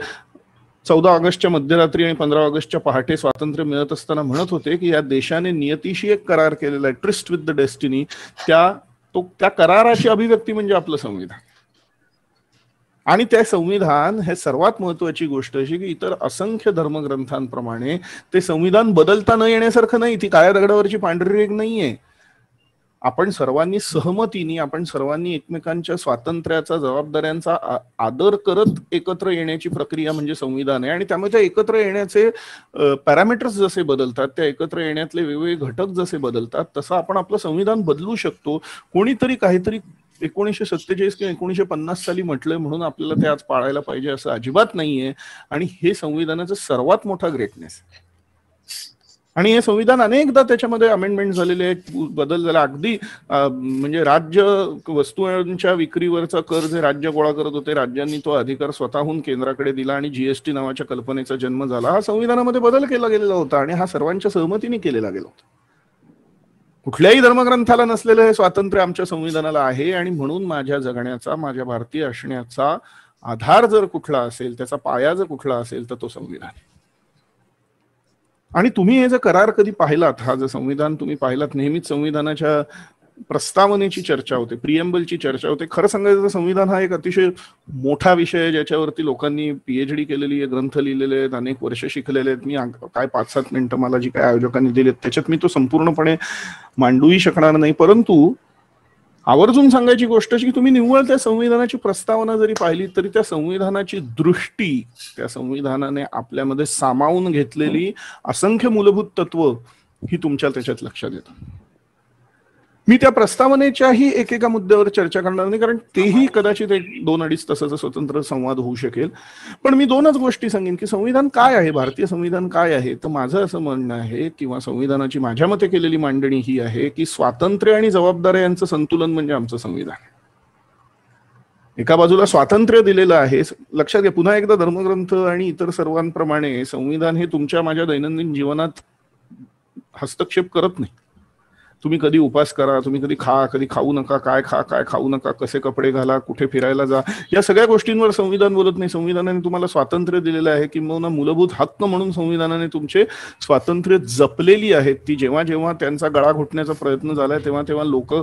14 ऑगस्टच्या मध्यरात्री आणि 15 ऑगस्टच्या पहाटे स्वातंत्र्य मिळत असताना म्हणत होते की या देशाने नियतीशी एक करार केलेला आहे, ट्रिस्ट विथ द डेस्टिनी, त्या कराराची अभिव्यक्ती म्हणजे आपलं संविधान. आणि त्या संविधान हे सर्वात महत्वाची गोष्ट अशी की इतर असंख्य धर्मग्रंथांप्रमाणे ते संविधान बदलता न येण्यासारखं नाही, ती काळ्या दगडावरची पांढरी रेघ नाहीये. आपण सर्वांनी सहमतीने, आपण सर्वांनी एकमेकांच्या स्वातंत्र्याचा, जबाबदाऱ्यांचा आदर करत एकत्र येण्याची प्रक्रिया म्हणजे संविधान आहे. आणि त्यामुळे त्या एकत्र येण्याचे पॅरामीटर्स जसे बदलतात, त्या एकत्र येण्यातले वेगवेगळे घटक जसे बदलतात, तसं आपण आपलं संविधान बदलू शकतो. कोणीतरी काहीतरी 1947 किंवा 1950 साली म्हटलंय म्हणून आपल्याला ते आज पाळायला पाहिजे असं अजिबात नाहीये. आणि हे संविधानाचं सर्वात मोठा ग्रेटनेस. आणि हे संविधान अनेकदा त्याच्यामध्ये अमेंडमेंट झालेले आहेत, बदल झाला. अगदी म्हणजे राज्य वस्तूंच्या विक्रीवरचा कर जे राज्य गोळा करत होते, राज्यांनी तो अधिकार स्वतःहून केंद्राकडे दिला आणि जीएसटी नावाच्या कल्पनेचा जन्म झाला. हा संविधानामध्ये बदल केला गेलेला होता आणि हा सर्वांच्या सहमतीने केलेला गेला होता. कुठल्याही धर्मग्रंथाला नसलेलं हे स्वातंत्र्य आमच्या संविधानाला आहे. आणि म्हणून माझ्या जगण्याचा, माझ्या भारतीय असण्याचा आधार जर कुठला असेल, त्याचा पाया जर कुठला असेल तर तो संविधान. आणि तुम्ही हे जर करार कधी पाहिलात, हा जर संविधान तुम्ही पाहिलात, नेहमीच संविधानाच्या प्रस्तावनेची चर्चा होते, प्रिएम्बलची चर्चा होते. खरं सांगायचं तर संविधान हा एक अतिशय मोठा विषय आहे, ज्याच्यावरती लोकांनी PhD केलेली आहे, ग्रंथ लिहिलेले आहेत, अनेक वर्ष शिकलेले आहेत. मी काय 5-7 मिनिटं मला जी काय आयोजकांनी दिलेत त्याच्यात मी तो संपूर्णपणे मांडूही शकणार नाही. परंतु आवर्जून सांगायची गोष्ट अशी की तुम्ही निव्वळ त्या संविधानाची प्रस्तावना जरी पाहिली तरी त्या संविधानाची दृष्टी, त्या संविधानाने आपल्यामध्ये सामावून घेतलेली असंख्य मूलभूत तत्व ही तुमच्या त्याच्यात लक्षात येतात. मी त्या प्रस्तावनेच्याही एकेका मुद्द्यावर चर्चा करणार नाही, कारण तेही कदाचित 2-2.5 तासाचा स्वतंत्र संवाद होऊ शकेल. पण मी 2च गोष्टी सांगेन की संविधान काय आहे, भारतीय संविधान काय आहे. तर माझं असं म्हणणं आहे, किंवा संविधानाची माझ्या मते केलेली मांडणी ही आहे की स्वातंत्र्य आणि जबाबदाऱ्या यांचं संतुलन म्हणजे आमचं संविधान. एका बाजूला स्वातंत्र्य दिलेलं आहे. लक्षात घ्या, पुन्हा एकदा धर्मग्रंथ आणि इतर सर्वांप्रमाणे संविधान हे तुमच्या माझ्या दैनंदिन जीवनात हस्तक्षेप करत नाही. तुम्ही कधी उपास करा, तुम्ही कधी खा, कधी खाऊ नका, काय खा, काय खाऊ नका, कसे कपडे घाला, कुठे फिरायला जा, या सगळ्या गोष्टींवर संविधान बोलत नाही. संविधानाने तुम्हाला स्वातंत्र्य दिलेलं आहे, किंवा मूलभूत हक्क म्हणून संविधानाने तुमचे स्वातंत्र्य जपलेली आहेत. ती जेव्हा जेव्हा त्यांचा गळा घोटण्याचा प्रयत्न झालाय तेव्हा तेव्हा लोक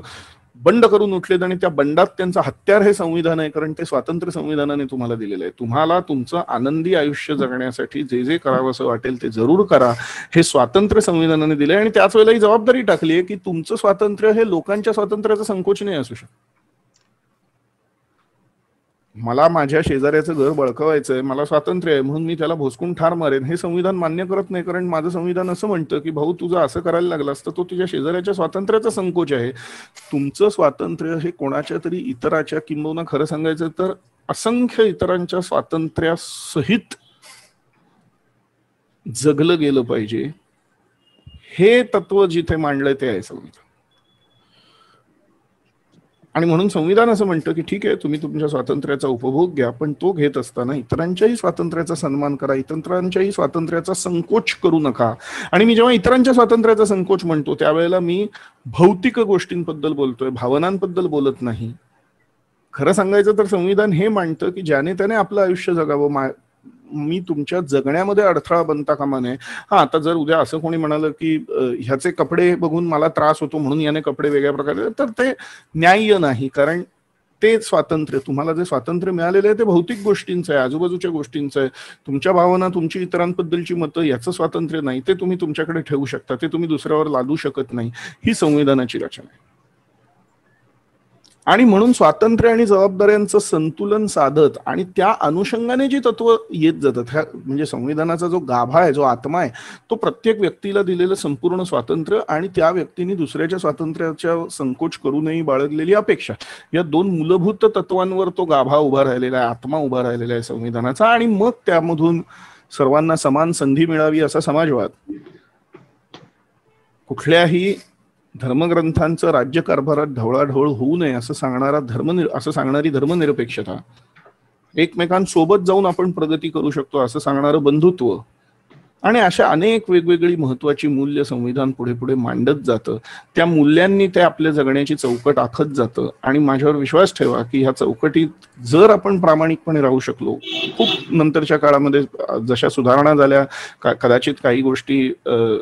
बंड करून उठलेत आणि त्या बंडात त्यांचं हत्यार हे संविधान आहे, कारण ते स्वातंत्र्य संविधानाने तुम्हाला दिलेलं आहे. तुम्हाला तुमचं आनंदी आयुष्य जगण्यासाठी जे जे करावं असं वाटेल ते जरूर करा, हे स्वातंत्र्य संविधानाने दिलंय. आणि त्याच वेळेला ही जबाबदारी टाकली आहे की तुमचं स्वातंत्र्य हे लोकांच्या स्वातंत्र्याचा संकोच नाही असू शकत. मला माझ्या शेजाऱ्याचं घर बळकवायचंय, मला स्वातंत्र्य आहे म्हणून मी त्याला भोसकून ठार मारेन, हे संविधान मान्य करत नाही. कारण माझं संविधान असं म्हणतं की भाऊ तुझं असं करायला लागलं असतं, तो तुझ्या शेजाऱ्याच्या स्वातंत्र्याचा संकोच आहे. तुमचं स्वातंत्र्य हे कोणाच्या तरी इतराच्या, किंबहुना खरं सांगायचं तर असंख्य इतरांच्या स्वातंत्र्यासहित जगलं गेलं पाहिजे. हे तत्व जिथे मांडलंय ते आहे संविधान. आणि म्हणून संविधान असं म्हणतं की ठीक आहे, तुम्ही तुमच्या स्वातंत्र्याचा उपभोग घ्या, पण तो घेत असताना इतरांच्याही स्वातंत्र्याचा सन्मान करा, इतरांच्याही स्वातंत्र्याचा संकोच करू नका. आणि मी जेव्हा इतरांच्या स्वातंत्र्याचा संकोच म्हणतो त्यावेळेला मी भौतिक गोष्टींबद्दल बोलतोय, भावनांबद्दल बोलत नाही. खरं सांगायचं तर संविधान हे मांडतं की ज्याने त्याने आपलं आयुष्य जगावं. मी तुमच्या जगण्यामध्ये अडथळा बनता कामा नये. हा, आता जर उद्या असं कोणी म्हणालं की ह्याचे कपडे बघून मला त्रास होतो म्हणून याने कपडे वेगळ्या प्रकारे, तर ते न्याय्य नाही. कारण ते स्वातंत्र्य, तुम्हाला जे स्वातंत्र्य मिळालेलं आहे ते भौतिक गोष्टींचं आहे, आजूबाजूच्या गोष्टींचं आहे. तुमच्या भावना, तुमची इतरांबद्दलची मतं याचं स्वातंत्र्य नाही, ते तुम्ही तुमच्याकडे ठेवू शकता, ते तुम्ही दुसऱ्यावर लादू शकत नाही. ही संविधानाची रचना आहे. आणि म्हणून स्वातंत्र्य आणि जबाबदाऱ्यांचं संतुलन साधत आणि त्या अनुषंगाने जी तत्व येत जातात, म्हणजे संविधानाचा जो गाभा आहे, जो आत्मा आहे, तो प्रत्येक व्यक्तीला दिलेलं संपूर्ण स्वातंत्र्य आणि त्या व्यक्तीने दुसऱ्याच्या स्वातंत्र्याच्या संकोच करू नये बाळगलेली अपेक्षा, या 2 मूलभूत तत्वांवर तो गाभा उभा राहिलेला आहे, आत्मा उभा राहिलेला आहे संविधानाचा. आणि मग त्यामधून सर्वांना समान संधी मिळावी असा समाजवाद कुठल्याही धर्मग्रंथांचं राज्यकारभारात ढवळाढवळ होऊ नये असं सांगणारी धर्मनिरपेक्षता, एकमेकांसोबत जाऊन आपण प्रगती करू शकतो असं सांगणारं बंधुत्व, आणि अशा अनेक वेगवेगळी महत्वाची मूल्य संविधान पुढे पुढे मांडत जातं. त्या मूल्यांनी ते आपल्या जगण्याची चौकट आखत जातं. आणि माझ्यावर विश्वास ठेवा की ह्या चौकटीत जर आपण प्रामाणिकपणे राहू शकलो, खूप नंतरच्या काळामध्ये जशा सुधारणा झाल्या, कदाचित काही गोष्टी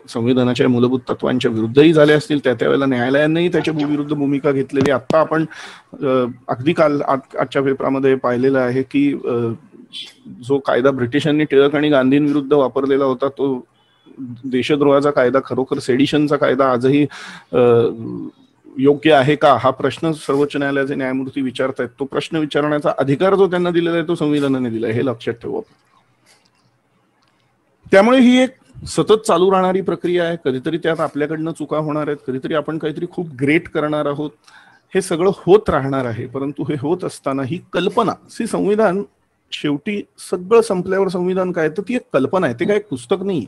संविधानाच्या मूलभूत तत्वांच्या विरुद्धही झाल्या असतील, त्यावेळेला न्यायालयानेही त्याच्या विरुद्ध भूमिका घेतलेली आता आपण अगदी काल आजच्या पेपरामध्ये पाहिलेलं आहे की जो कायदा ब्रिटिशांनी टिळक आणि गांधींविरुद्ध वापरलेला होता तो देशद्रोहाचा कायदा, खरोखर सेडिशनचा कायदा आजही योग्य आहे का हा प्रश्न सर्वोच्च न्यायालयाचे न्यायमूर्ती विचारतायत. तो प्रश्न विचारण्याचा अधिकार जो त्यांना दिलेला आहे तो संविधानाने दिलाय, हे लक्षात ठेवू. त्यामुळे ही एक सतत चालू राहणारी प्रक्रिया आहे. कधीतरी त्यात आपल्याकडनं चुका होणार आहेत, कधीतरी आपण काहीतरी खूप ग्रेट करणार आहोत, हे सगळं होत राहणार आहे. परंतु हे होत असताना ही कल्पना, संविधान शेवटी सगळं संपल्यावर संविधान काय, तर ती एक कल्पना आहे, ते काय एक पुस्तक नाही,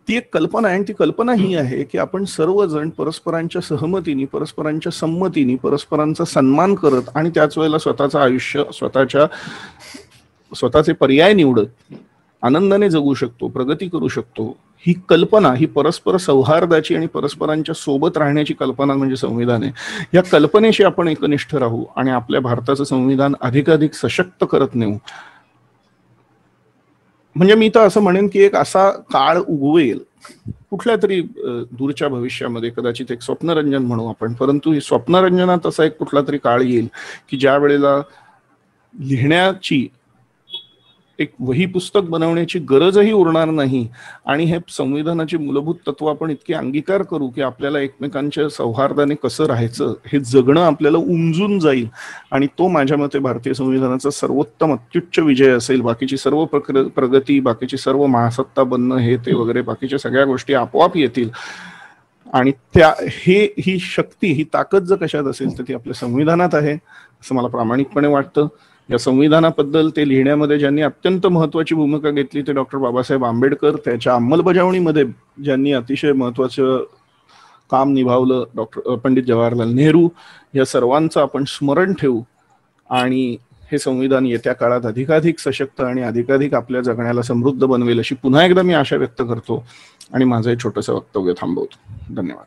ती एक कल्पना आहे. आणि ती कल्पना ही आहे की आपण सर्वजण परस्परांच्या सहमतीने, परस्परांच्या संमतीने, परस्परांचा सन्मान करत आणि त्याच वेळेला स्वतःचं आयुष्य, स्वतःचे पर्याय निवडत आनंदाने जगू शकतो, प्रगती करू शकतो. ही कल्पना, ही परस्पर सौहार्दाची आणि परस्परांच्या सोबत राहण्याची कल्पना म्हणजे संविधान आहे. या कल्पनेशी आपण एकनिष्ठ राहू आणि आपल्या भारताचं संविधान अधिकाधिक सशक्त करत नेऊ. म्हणजे मी तर असं म्हणेन की एक असा काळ उगवेल कुठल्या तरी दूरच्या भविष्यामध्ये, कदाचित एक स्वप्नरंजन म्हणू आपण, परंतु ही स्वप्नरंजनात असा एक कुठला तरी काळ येईल की ज्या वेळेला लिहिण्याची, एक वही पुस्तक बनवण्याची गरजही उरणार नाही. आणि हे संविधानाची मूलभूत तत्व आपण इतके अंगीकार करू की आपल्याला एकमेकांच्या सौहार्दाने कसं राहायचं हे जगणं आपल्याला उमजून जाईल. आणि तो माझ्या मते भारतीय संविधानाचा सर्वोत्तम अत्युच्च विजय असेल. बाकीची सर्व प्रगती, बाकीची सर्व महासत्ता बनणं, हे ते वगैरे बाकीच्या सगळ्या गोष्टी आपोआप येतील. आणि ही शक्ती, ही ताकद जर कशात असेल तर ती आपल्या संविधानात आहे असं मला प्रामाणिकपणे वाटतं. या संविधानाबद्दल ते लिहिण्यामध्ये ज्यांनी अत्यंत महत्वाची भूमिका घेतली ते डॉक्टर बाबासाहेब आंबेडकर, त्याच्या अंमलबजावणीमध्ये ज्यांनी अतिशय महत्वाचं काम निभावलं डॉक्टर पंडित जवाहरलाल नेहरू, या सर्वांचं आपण स्मरण ठेवू आणि हे संविधान येत्या काळात अधिकाधिक सशक्त आणि अधिकाधिक आपल्या जगण्याला समृद्ध बनवेल अशी पुन्हा एकदा मी आशा व्यक्त करतो आणि माझं एक छोटंसं वक्तव्य थांबवतो. धन्यवाद.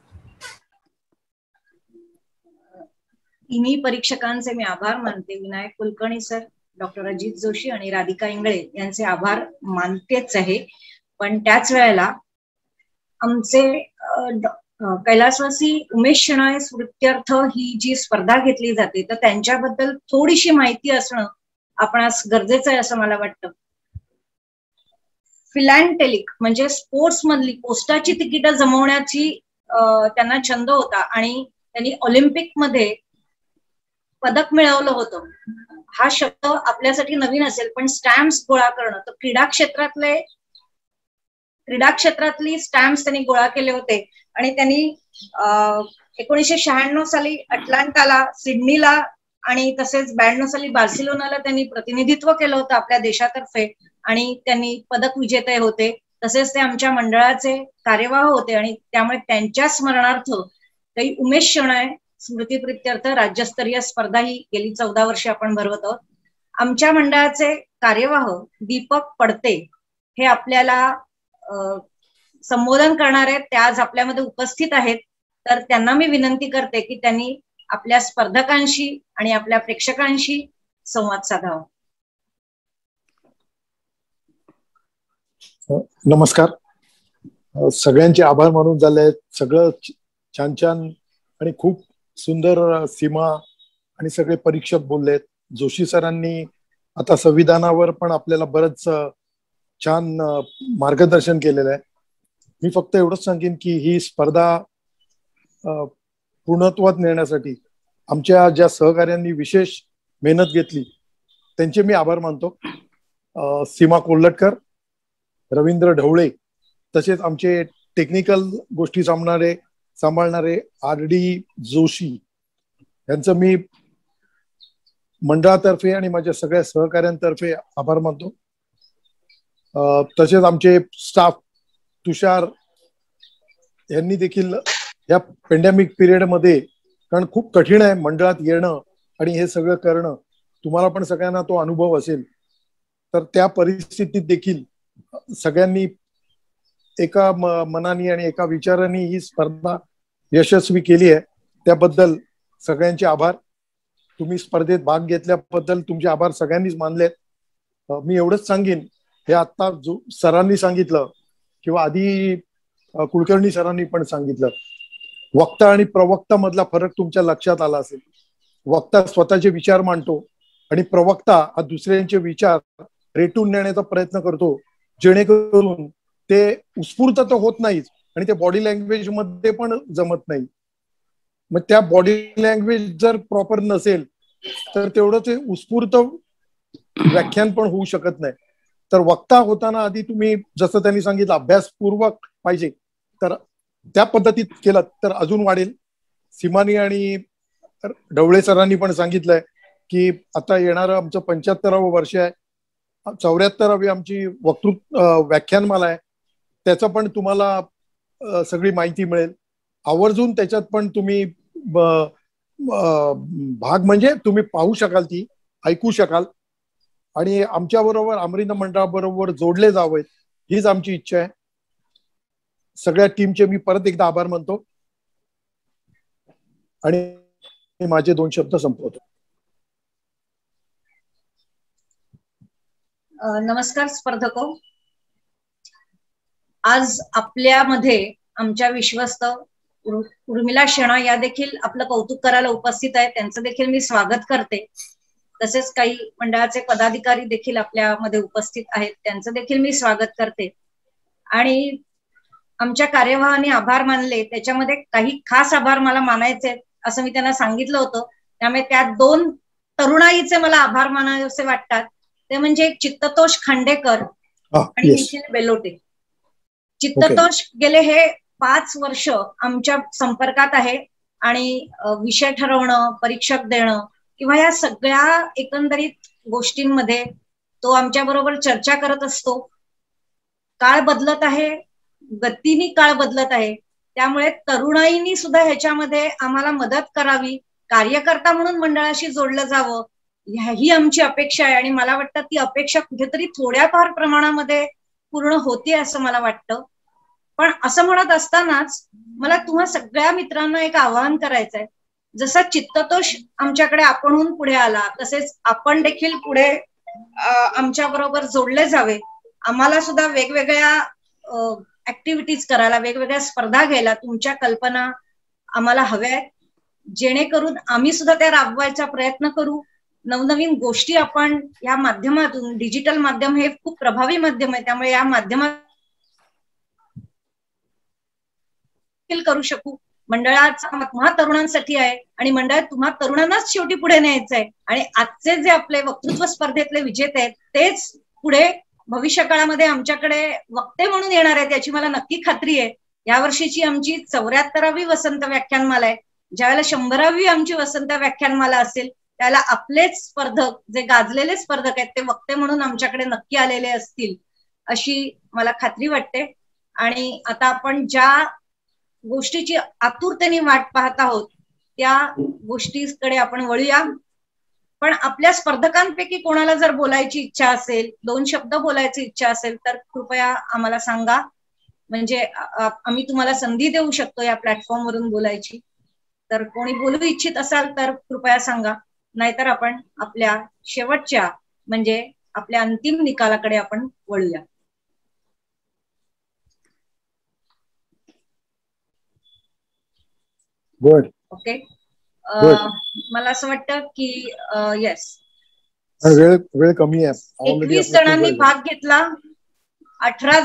तिन्ही परीक्षकांचे मी आभार मानते. विनायक कुलकर्णी सर, डॉक्टर अजित जोशी आणि राधिका इंगळे यांचे आभार मानतेच आहे. पण त्याच वेळेला आमचे कैलासवासी उमेश शेणाळे स्मृत्यर्थ ही जी स्पर्धा घेतली जाते तर त्यांच्याबद्दल थोडीशी माहिती असणं आपणास गरजेचं आहे असं मला वाटतं. फिलॅन्टेलिक म्हणजे स्पोर्ट्स मधली पोस्टाची तिकीट जमवण्याची त्यांना छंद होता आणि त्यांनी ऑलिम्पिक मध्ये पदक मिळवलं होतं. हा शब्द आपल्यासाठी नवीन असेल पण स्टॅम्प्स गोळा करणं, तर क्रीडा क्षेत्रातली स्टॅम्प्स त्यांनी गोळा केले होते. आणि त्यांनी 1996 साली अटलांटाला, सिडनीला आणि तसेच 92 साली बार्सिलोनाला त्यांनी प्रतिनिधित्व केलं होतं आपल्या देशातर्फे आणि त्यांनी पदक विजेते होते. तसेच ते आमच्या मंडळाचे कार्यवाह होते आणि त्यामुळे त्यांच्या स्मरणार्थ काही उमेश शेणाळे स्मृतिप्रित्यर्थ राज्यस्तरीय स्पर्धा ही गेली 14 वर्षे आपण भरवत आहोत. आमच्या मंडळाचे कार्यवाह दीपक पडते हे आपल्याला संबोधन करणार आहेत. ते आज आपल्यामध्ये उपस्थित आहेत. तर त्यांना मी विनंती करते की त्यांनी आपल्या स्पर्धकांशी आणि आपल्या प्रेक्षकांशी संवाद साधावा. नमस्कार. सगळ्यांचे आभार मानून झाले. सगळं छान छान आणि खूप सुंदर सीमा आणि सगळे परीक्षक बोललेत. जोशी सरांनी आता संविधानावर पण आपल्याला बरंच छान मार्गदर्शन केलेलं आहे. मी फक्त एवढंच सांगेन की ही स्पर्धा पूर्णत्वात नेण्यासाठी आमच्या ज्या सहकार्यांनी विशेष मेहनत घेतली त्यांचे मी आभार मानतो. सीमा कोल्हटकर, रवींद्र ढवळे, तसेच आमचे टेक्निकल गोष्टी सांभाळणारे RD जोशी यांचं मी मंडळातर्फे आणि माझ्या सगळ्या सहकार्यांतर्फे आभार मानतो. तसेच आमचे स्टाफ तुषार यांनी देखील या पेंडेमिक पिरियडमध्ये, कारण खूप कठीण आहे मंडळात येणं आणि हे सगळं करणं. तुम्हाला पण सगळ्यांना तो अनुभव असेल. तर त्या परिस्थितीत देखील सगळ्यांनी एका मनाने आणि एका विचाराने ही स्पर्धा यशस्वी केली आहे. त्याबद्दल सगळ्यांचे आभार. तुम्ही स्पर्धेत भाग घेतल्याबद्दल तुमचे आभार सगळ्यांनीच मानलेत. मी एवढंच सांगेन, हे आता जो सरांनी सांगितलं किंवा आधी कुलकर्णी सरांनी पण सांगितलं, वक्ता आणि प्रवक्ता मधला फरक तुमच्या लक्षात आला असेल. वक्ता स्वतःचे विचार मांडतो आणि प्रवक्ता हा दुसऱ्यांचे विचार रेटून नेण्याचा प्रयत्न करतो, जेणेकरून ते उत्स्फूर्त तर होत नाहीच आणि ते बॉडी लँग्वेज मध्ये पण जमत नाही. मग त्या बॉडी लँग्वेज जर प्रॉपर नसेल तर तेवढं ते उत्स्फूर्त व्याख्यान पण होऊ शकत नाही. तर वक्ता होताना आधी तुम्ही जसं त्यांनी सांगितलं अभ्यासपूर्वक पाहिजे, तर त्या पद्धतीत केलं तर अजून वाढेल. सीमानी आणि ढवळे सरांनी पण सांगितलंय की आता येणारं आमचं 75वं वर्ष आहे, 74वी आमची व्याख्यानमाला आहे. त्याचं पण तुम्हाला सगळी माहिती मिळेल. आवर्जून त्याच्यात पण तुम्ही भाग म्हणजे तुम्ही पाहू शकाल, ती ऐकू शकाल आणि आमच्या बरोबर अमरिंद मंडळाबरोबर जोडले जावे हीच आमची इच्छा आहे. सगळ्या टीमचे मी परत एकदा आभार मानतो आणि माझे 2 शब्द संपवतो. नमस्कार स्पर्धको. आज आपल्यामध्ये आमच्या विश्वस्त उर्मिला शेणा या देखील आपलं कौतुक करायला उपस्थित आहे. त्यांचं देखील मी स्वागत करते. तसेच काही मंडळाचे पदाधिकारी देखील आपल्यामध्ये उपस्थित आहेत, त्यांचं देखील मी स्वागत करते. आणि आमच्या कार्यवाहाने आभार मानले, त्याच्यामध्ये काही खास आभार मला मानायचे असं मी त्यांना सांगितलं होतं. त्यामुळे त्या 2 तरुणाईचे मला आभार मानावेसे वाटतात. ते म्हणजे चित्ततोष खांडेकर आणि निखिल बेलोटे. चित्ततोष गेले हे 5 वर्ष आमच्या संपर्कात आहे आणि विषय ठरवणं, परीक्षक देणं किंवा या सगळ्या एकंदरीत गोष्टींमध्ये तो आमच्या बरोबर चर्चा करत असतो. काळ बदलत आहे, गतीने काळ बदलत आहे, त्यामुळे तरुणाईनी सुद्धा ह्याच्यामध्ये आम्हाला मदत करावी, कार्यकर्ता म्हणून मंडळाशी जोडलं जावं ही आमची अपेक्षा आहे. आणि मला वाटतं ती अपेक्षा कुठेतरी थोड्याफार प्रमाणामध्ये पूर्ण होती असं मला वाटतं. पण असं म्हणत असतानाच मला तुम्हा सगळ्या मित्रांना एक आवाहन करायचंय. जसा चित्ततोष आमच्याकडे आपणहून पुढे आला, तसेच आपण देखील पुढे आमच्या बरोबर जोडले जावे. आम्हाला सुद्धा वेगवेगळ्या ऍक्टिव्हिटीज करायला, वेगवेगळ्या स्पर्धा घ्यायला तुमच्या कल्पना आम्हाला हव्या आहेत, जेणेकरून आम्ही सुद्धा त्या राबवायचा प्रयत्न करू. नवनवीन गोष्टी आपण या माध्यमातून, डिजिटल माध्यम हे खूप प्रभावी माध्यम आहे, त्यामुळे या माध्यमात करू शकू. मंडळाचा तुम्हा तरुणांसाठी आहे आणि मंडळ तुम्हा तरुणांनाच शेवटी पुढे न्यायचं आहे. आणि आजचे जे आपले वक्तृत्व स्पर्धेतले विजेते आहेत तेच पुढे भविष्य काळामध्ये आमच्याकडे वक्ते म्हणून येणार आहेत याची मला नक्की खात्री आहे. यावर्षीची आमची 74वी वसंत व्याख्यानमाला आहे. ज्यावेळेला 100वी आमची वसंत व्याख्यानमाला असेल त्याला आपलेच स्पर्धक, जे गाजलेले स्पर्धक आहेत, ते वक्ते म्हणून आमच्याकडे नक्की आलेले असतील अशी मला खात्री वाटते. आणि आता आपण ज्या गोष्टीची आतुरतेने वाट पाहत आहोत त्या गोष्टीकडे आपण वळूया. पण आपल्या स्पर्धकांपैकी कोणाला जर बोलायची इच्छा असेल, 2 शब्द बोलायची इच्छा असेल तर कृपया आम्हाला सांगा, म्हणजे आम्ही तुम्हाला संधी देऊ शकतो या प्लॅटफॉर्मवरून बोलायची. तर कोणी बोलू इच्छित असाल तर कृपया सांगा, नाहीतर आपण आपल्या शेवटच्या म्हणजे आपल्या अंतिम निकालाकडे आपण वळूया. ओके. मला असं वाटतं की येस, वेळ कमी आहे. 21 जणांनी भाग घेतला, 18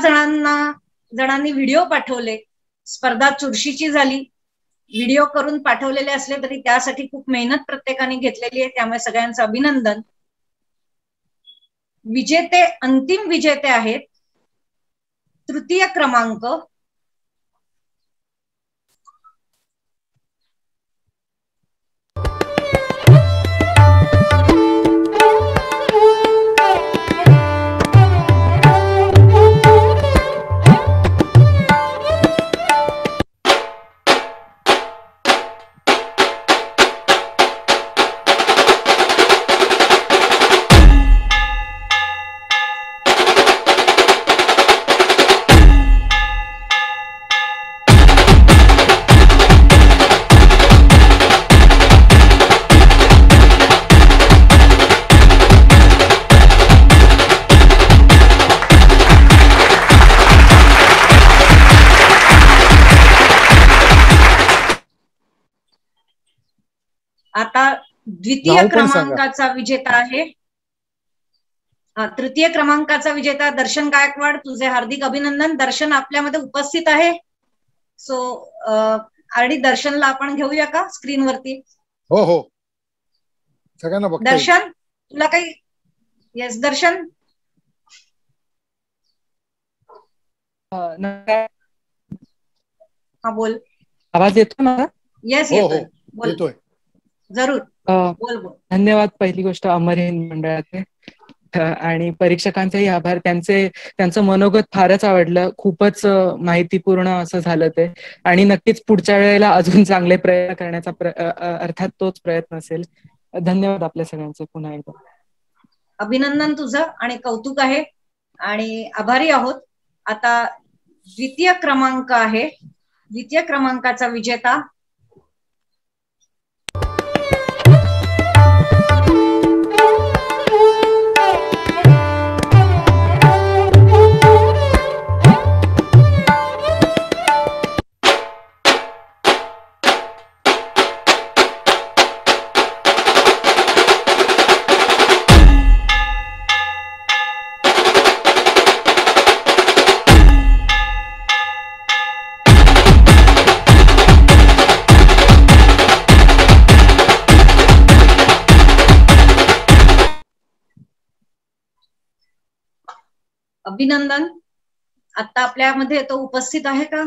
जणांनी व्हिडिओ पाठवले. स्पर्धा चुरशीची झाली. व्हिडिओ करून पाठवलेले असले तरी त्यासाठी खूप मेहनत प्रत्येकाने घेतलेली आहे, त्यामुळे सगळ्यांचं अभिनंदन. विजेते, अंतिम विजेते आहेत 3य क्रमांक आता द्वितीय क्रमांकाचा विजेता आहे, तृतीय क्रमांकाचा विजेता दर्शन गायकवाड. तुझे हार्दिक अभिनंदन. दर्शन आपल्यामध्ये उपस्थित आहे. सो आणि दर्शनला आपण घेऊया का स्क्रीनवरती? हो हो, सगळ्यांना बघता. दर्शन तुला काही? येस दर्शन. हा बोल. आवाज येतो ना? येस येतोय. जरूर बोल बोल. धन्यवाद. पहिली गोष्ट अमर हिंद मंडळाचे आणि परीक्षकांचेही आभार. त्यांचं मनोगत फारच आवडलं. खूपच माहितीपूर्ण असं झालं ते. आणि नक्कीच पुढच्या वेळेला अजून चांगले प्रयत्न करण्याचा अर्थात तोच प्रयत्न असेल. धन्यवाद आपल्या सगळ्यांचे पुन्हा एकदा. अभिनंदन तुझं आणि कौतुक आहे आणि आभारी आहोत. आता द्वितीय क्रमांक आहे, द्वितीय क्रमांकाचा विजेता अभिनंदन. आता आपल्यामध्ये तो उपस्थित आहे का?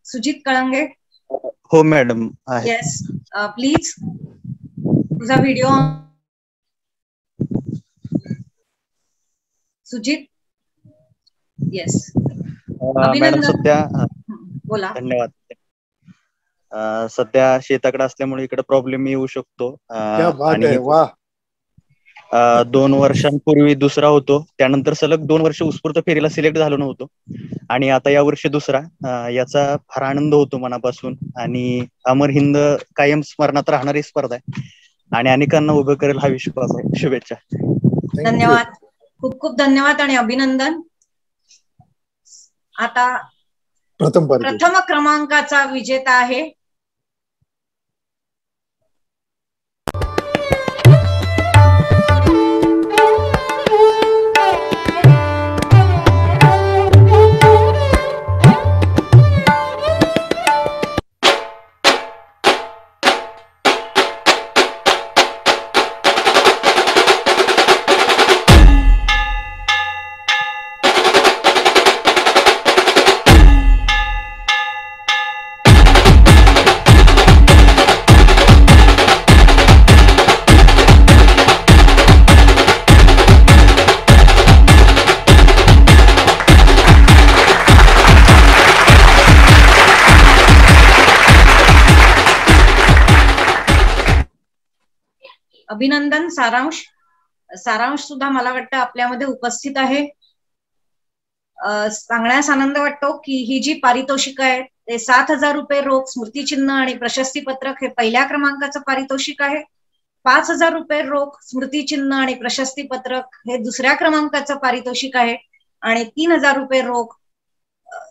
सुजित कळंगे. हो मॅडम. येस प्लीज तुझा व्हिडिओ. सुजित. Yes madam. सध्या बोला. धन्यवाद. सध्या शेताकडे असल्यामुळे इकडे प्रॉब्लेम येऊ शकतो. आणि 2 वर्षांपूर्वी दुसरा होतो, त्यानंतर सलग 2 वर्ष उत्स्फूर्त फेरीला सिलेक्ट झालो नव्हतो आणि आता या वर्षी दुसरा. याचा फार आनंद होतो मनापासून. आणि अमर हिंद कायम स्मरणात राहणारी स्पर्धा आहे आणि अनेकांना उभं करेल हा विश्वास आहे. शुभेच्छा. धन्यवाद. खूप खूप धन्यवाद आणि अभिनंदन. आता प्रथम क्रमांकाचा विजेता आहे अभिनंदन. सारांश सुद्धा मला वाटतं आपल्यामध्ये उपस्थित आहे. सांगण्यास आनंद वाटतो की ही जी पारितोषिक आहे ते 7,000 रुपये रोख, स्मृतिचिन्ह आणि प्रशस्तीपत्रक हे पहिल्या क्रमांकाचं पारितोषिक आहे. 5,000 रुपये रोख, स्मृतिचिन्ह आणि प्रशस्तीपत्रक हे दुसऱ्या क्रमांकाचं पारितोषिक आहे आणि 3,000 रुपये रोख,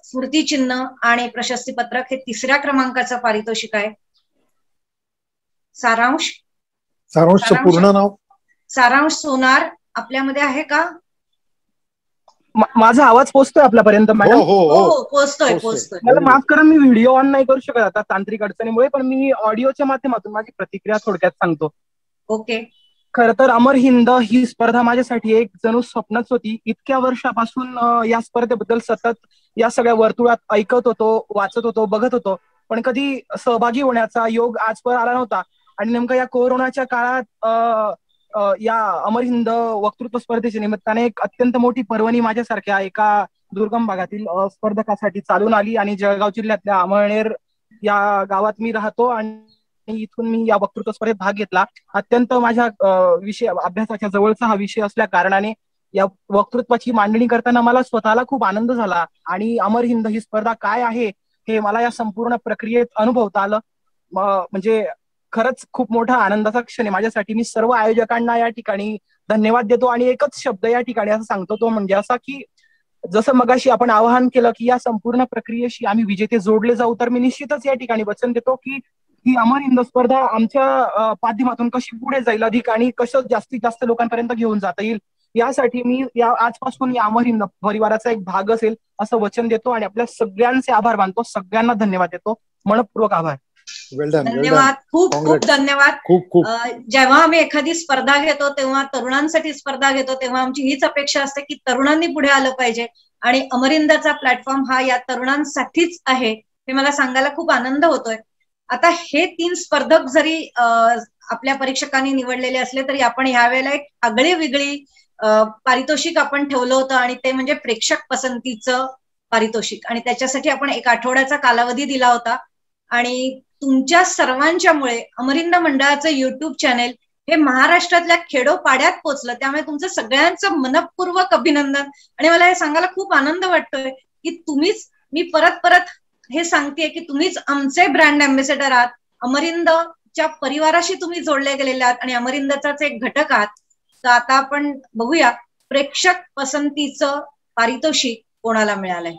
स्मृतिचिन्ह आणि प्रशस्तीपत्रक हे तिसऱ्या क्रमांकाचं पारितोषिक आहे. सारांशचं पूर्ण नाव? सारांश सोनार आपल्यामध्ये आहे का? माझा आवाज पोहोचतोय आपल्यापर्यंत मॅडम? हो पोहोचतोय. मला माफ करा, मी व्हिडिओ ऑन नाही करू शकत आता तांत्रिक अडचणीमुळे, पण मी ऑडिओच्या माध्यमातून माझी प्रतिक्रिया थोडक्यात सांगतो. ओके. खरं तर अमर हिंद ही स्पर्धा माझ्यासाठी एक जणू स्वप्नच होती. इतक्या वर्षापासून या स्पर्धेबद्दल सतत या सगळ्या वर्तुळात ऐकत होतो, वाचत होतो, बघत होतो, पण कधी सहभागी होण्याचा योग आजपर्यंत आला नव्हता. आणि नेमकं या कोरोनाच्या काळात या अमर हिंद वक्तृत्व स्पर्धेच्या निमित्ताने एक अत्यंत मोठी पर्वणी माझ्यासारख्या एका दुर्गम भागातील स्पर्धकासाठी चालून आली. आणि जळगाव जिल्ह्यातल्या अमळनेर या गावात मी राहतो आणि इथून मी या वक्तृत्व स्पर्धेत भाग घेतला. अत्यंत माझ्या विषय अभ्यासाच्या जवळचा हा विषय असल्या कारणाने या वक्तृत्वाची मांडणी करताना मला स्वतःला खूप आनंद झाला. आणि अमर हिंद ही स्पर्धा काय आहे हे मला या संपूर्ण प्रक्रियेत अनुभवता आलं. म्हणजे खरंच खूप मोठा आनंदाचा क्षण आहे माझ्यासाठी. मी सर्व आयोजकांना या ठिकाणी धन्यवाद देतो आणि एकच शब्द या ठिकाणी असं सांगतो, तो म्हणजे असा की जसं मगाशी आपण आवाहन केलं की या संपूर्ण प्रक्रियेशी आम्ही विजेते जोडले जाऊ, तर मी निश्चितच या ठिकाणी वचन देतो की ही अमर हिंद स्पर्धा आमच्या माध्यमातून कशी पुढे जाईल अधिक आणि कसं जास्तीत जास्त लोकांपर्यंत घेऊन जाता येईल यासाठी मी आजपासून या अमर हिंद परिवाराचा एक भाग असेल असं वचन देतो आणि आपल्या सगळ्यांचे आभार मानतो. सगळ्यांना धन्यवाद देतो. मनपूर्वक आभार. धन्यवाद. खूप खूप धन्यवाद. जेव्हा आम्ही एखादी स्पर्धा घेतो तेव्हा तरुणांसाठी स्पर्धा घेतो तेव्हा आमची हीच अपेक्षा असते की तरुणांनी पुढे आलं पाहिजे आणि अमरिंदाचा प्लॅटफॉर्म हा या तरुणांसाठीच आहे हे मला सांगायला खूप आनंद होतोय. आता हे 3 स्पर्धक जरी आपल्या परीक्षकांनी निवडलेले असले तरी आपण ह्यावेळेला एक आगळी वेगळी पारितोषिक आपण ठेवलं होतं आणि ते म्हणजे प्रेक्षक पसंतीचं पारितोषिक आणि त्याच्यासाठी आपण 1 आठवड्याचा कालावधी दिला होता आणि तुमच्या सर्वांच्यामुळे अमरिंद मंडळाचं युट्यूब चॅनेल हे महाराष्ट्रातल्या खेडोपाड्यात पोहोचलं. त्यामुळे तुमचं सगळ्यांचं मनपूर्वक अभिनंदन आणि मला हे सांगायला खूप आनंद वाटतोय की तुम्हीच, मी परत परत हे सांगतेय की तुम्हीच आमचे ब्रँड अँबॅसेडर आहात. अमरिंदच्या परिवाराशी तुम्ही जोडले गेलेले आहात आणि अमरिंदचाच एक घटक आहात. तर आता आपण बघूया प्रेक्षक पसंतीचं पारितोषिक कोणाला मिळालंय.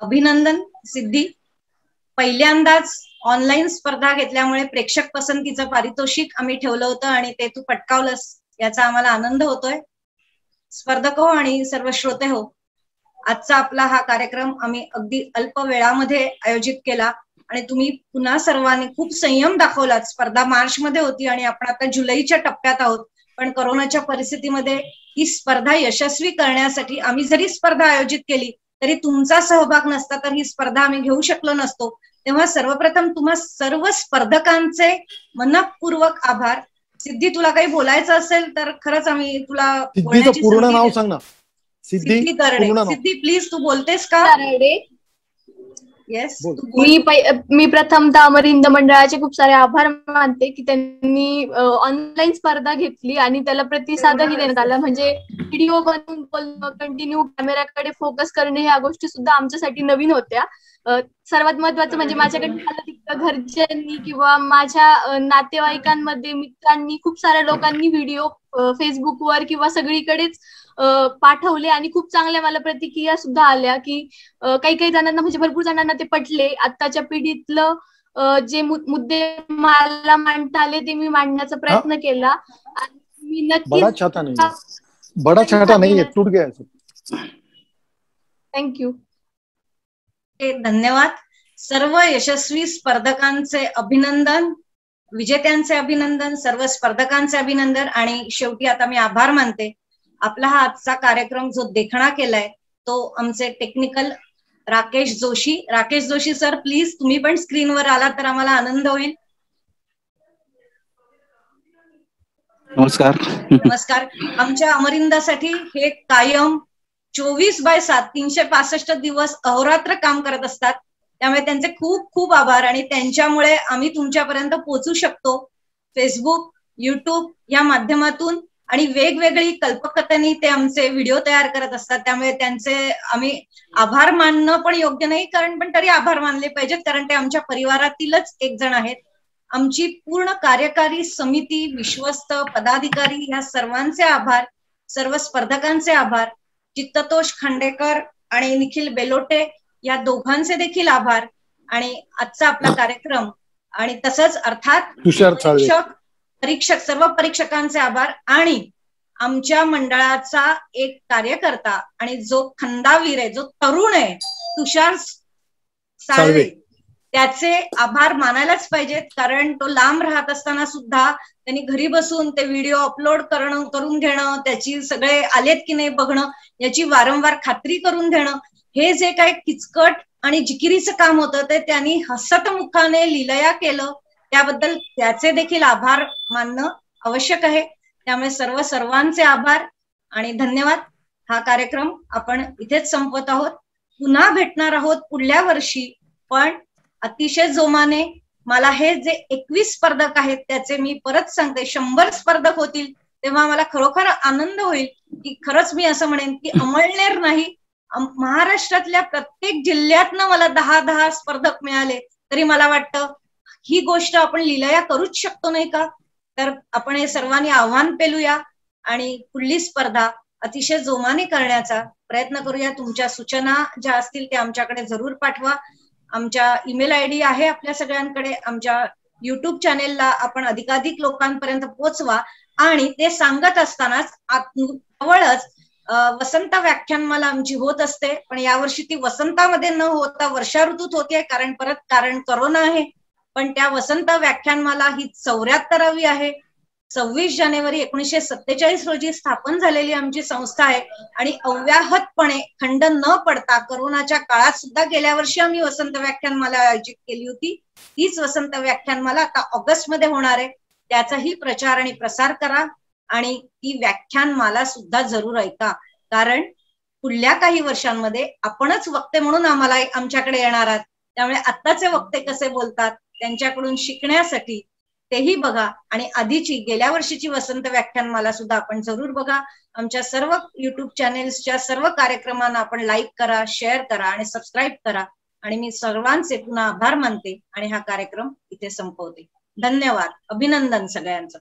अभिनंदन सिद्धी. पहिल्यांदाच ऑनलाईन स्पर्धा घेतल्यामुळे प्रेक्षक पसंतीचं पारितोषिक आम्ही ठेवलं होतं आणि ते तू पटकावलंस याचा आम्हाला आनंद होतोय. स्पर्धक हो आणि सर्व श्रोते हो, आजचा आपला हा कार्यक्रम आम्ही अगदी अल्प वेळामध्ये आयोजित केला आणि तुम्ही पुन्हा सर्वांनी खूप संयम दाखवलात. स्पर्धा मार्च मध्ये होती आणि आपण आता जुलैच्या टप्प्यात आहोत, पण कोरोनाच्या परिस्थितीमध्ये ही स्पर्धा यशस्वी करण्यासाठी आम्ही जरी स्पर्धा आयोजित केली तरी तुमचा सहभाग नसता तर ही स्पर्धा आम्ही घेऊ शकलो नसतो. तेव्हा सर्वप्रथम तुम्हा सर्व स्पर्धकांचे मनपूर्वक आभार. सिद्धी, तुला काही बोलायचं असेल तर खरंच आम्ही तुला पूर्ण नाव सांग ना. सिद्धी तरडे. सिद्धी प्लीज, तू बोलतेस का? येस. मी प्रथमतः अमर हिंद मंडळाचे खूप सारे आभार मानते की त्यांनी ऑनलाईन स्पर्धा घेतली आणि त्याला प्रतिसादही देण्यात आला. म्हणजे व्हिडिओ बनवून बोलणं, कंटिन्यू कॅमेऱ्याकडे फोकस करणे ह्या गोष्टी सुद्धा आमच्यासाठी नवीन होत्या. सर्वात महत्वाचं म्हणजे माझ्याकडे घरच्यांनी किंवा माझ्या नातेवाईकांमध्ये मित्रांनी खूप साऱ्या लोकांनी व्हिडिओ फेसबुकवर किंवा सगळीकडेच पाठवले आणि खूप चांगल्या मला प्रतिक्रिया सुद्धा आल्या की काही जणांना, म्हणजे भरपूर जणांना ते पटले. आत्ताच्या पिढीतलं जे मुद्दे मला मांडता आले ते मी मांडण्याचा प्रयत्न केला आणि मी नक्कीच बडा छाटा नाही टूट गया. थँक्यू. धन्यवाद. सर्व यशस्वी स्पर्धकांचे अभिनंदन, विजेत्यांचे अभिनंदन, सर्व स्पर्धकांचे अभिनंदन आणि शेवटी आता मी आभार मानते. आपला हा आजचा कार्यक्रम जो देखणा केलाय तो आमचे technical Rakesh Joshi. Rakesh Joshi sir, please तुम्ही पण स्क्रीनवर आला तर आम्हाला आनंद होईल. नमस्कार. नमस्कार. आमच्या अमरिंदासाठी हे कायम 24/7 365 दिवस अहोरात्र काम करत असतात. त्यामुळे त्यांचे खूप खूप आभार आणि त्यांच्यामुळे आम्ही तुमच्यापर्यंत पोहोचू शकतो. फेसबुक, युट्यूब या माध्यमातून आणि वेगवेगळी कल्पकथांनी ते आमचे व्हिडिओ तयार करत असतात. त्यामुळे त्यांचे आम्ही आभार मानणं पण योग्य नाही, पण तरी आभार मानले पाहिजेत कारण ते आमच्या परिवारातीलच एक जण आहेत. आमची पूर्ण कार्यकारी समिती, विश्वस्त, पदाधिकारी ह्या सर्वांचे आभार. सर्व स्पर्धकांचे आभार. चित्ततोष खांडेकर आणि निखिल बेलोटे या दोघांचे देखील आभार. आणि आजचा आपला कार्यक्रम आणि तसंच अर्थात परीक्षक, सर्व परीक्षकांचे आभार. आणि आमच्या मंडळाचा एक कार्यकर्ता आणि जो खंदावीर आहे, जो तरुण आहे, तुषार साळवे, त्याचे आभार मानायलाच पाहिजेत कारण तो लांब राहत असताना सुद्धा त्यांनी घरी बसून ते व्हिडिओ अपलोड करून घेणं, त्याची सगळे आलेत की नाही बघणं, याची वारंवार खात्री करून घेणं, हे जे काही किचकट आणि जिकिरीचं काम होतं ते त्यांनी हसतमुखाने लीलया केलं, त्याबद्दल त्याचे देखील आभार मानणं आवश्यक आहे. त्यामुळे सर्वांचे आभार आणि धन्यवाद. हा कार्यक्रम आपण इथेच संपवत आहोत. पुन्हा भेटणार आहोत पुढल्या वर्षी, पण अतिशय जोमाने. मला हे जे 21 स्पर्धक आहेत त्याचे मी परत सांगते, 100 स्पर्धक होतील तेव्हा मला खरोखर आनंद होईल की खरंच मी असं म्हणेन की अमळनेर नाही, महाराष्ट्रातल्या प्रत्येक जिल्ह्यातनं मला 10 स्पर्धक मिळाले तरी मला वाटतं ही गोष्ट आपण लीलया करूच शकतो नाही का. तर आपण हे सर्वांनी आव्हान पेलूया आणि पुढली स्पर्धा अतिशय जोमाने करण्याचा प्रयत्न करूया. तुमच्या सूचना ज्या असतील त्या आमच्याकडे जरूर पाठवा. आमच्या ईमेल ID आहे आपल्या सगळ्यांकडे. आमच्या युट्यूब चॅनेलला आपण अधिकाधिक लोकांपर्यंत पोहोचवा. आणि ते सांगत असतानाच जवळच वसंत व्याख्यानमाला आमची होत असते, पण यावर्षी ती वसंतामध्ये न होता वर्षा ऋतूत होते, कारण करोना आहे. पण त्या वसंत व्याख्यानमाला ही 74वी आहे. 26 जानेवारी 1947 रोजी स्थापन झालेली आमची संस्था आहे आणि अव्याहतपणे खंड न पडता करोनाच्या काळात सुद्धा गेल्या वर्षी आम्ही वसंत व्याख्यानमाला आयोजित केली होती. तीच वसंत व्याख्यानमाला आता ऑगस्टमध्ये होणार आहे. त्याचाही प्रचार आणि प्रसार करा आणि ती व्याख्यानमाला सुद्धा जरूर ऐका, कारण पुढल्या काही वर्षांमध्ये आपणच वक्ते म्हणून आमच्याकडे येणार आहात. त्यामुळे आत्ताचे वक्ते कसे बोलतात त्यांच्याकडून शिकण्यासाठी तेही बघा आणि आधीची गेल्या वर्षीची वसंत व्याख्यानमाला सुद्धा आपण जरूर बघा. आमच्या सर्व युट्यूब चॅनेल्सच्या सर्व कार्यक्रमांना आपण लाईक करा, शेअर करा आणि सबस्क्राईब करा. आणि मी सर्वांचे पुन्हा आभार मानते आणि हा कार्यक्रम इथे संपवते. धन्यवाद. अभिनंदन सगळ्यांचं.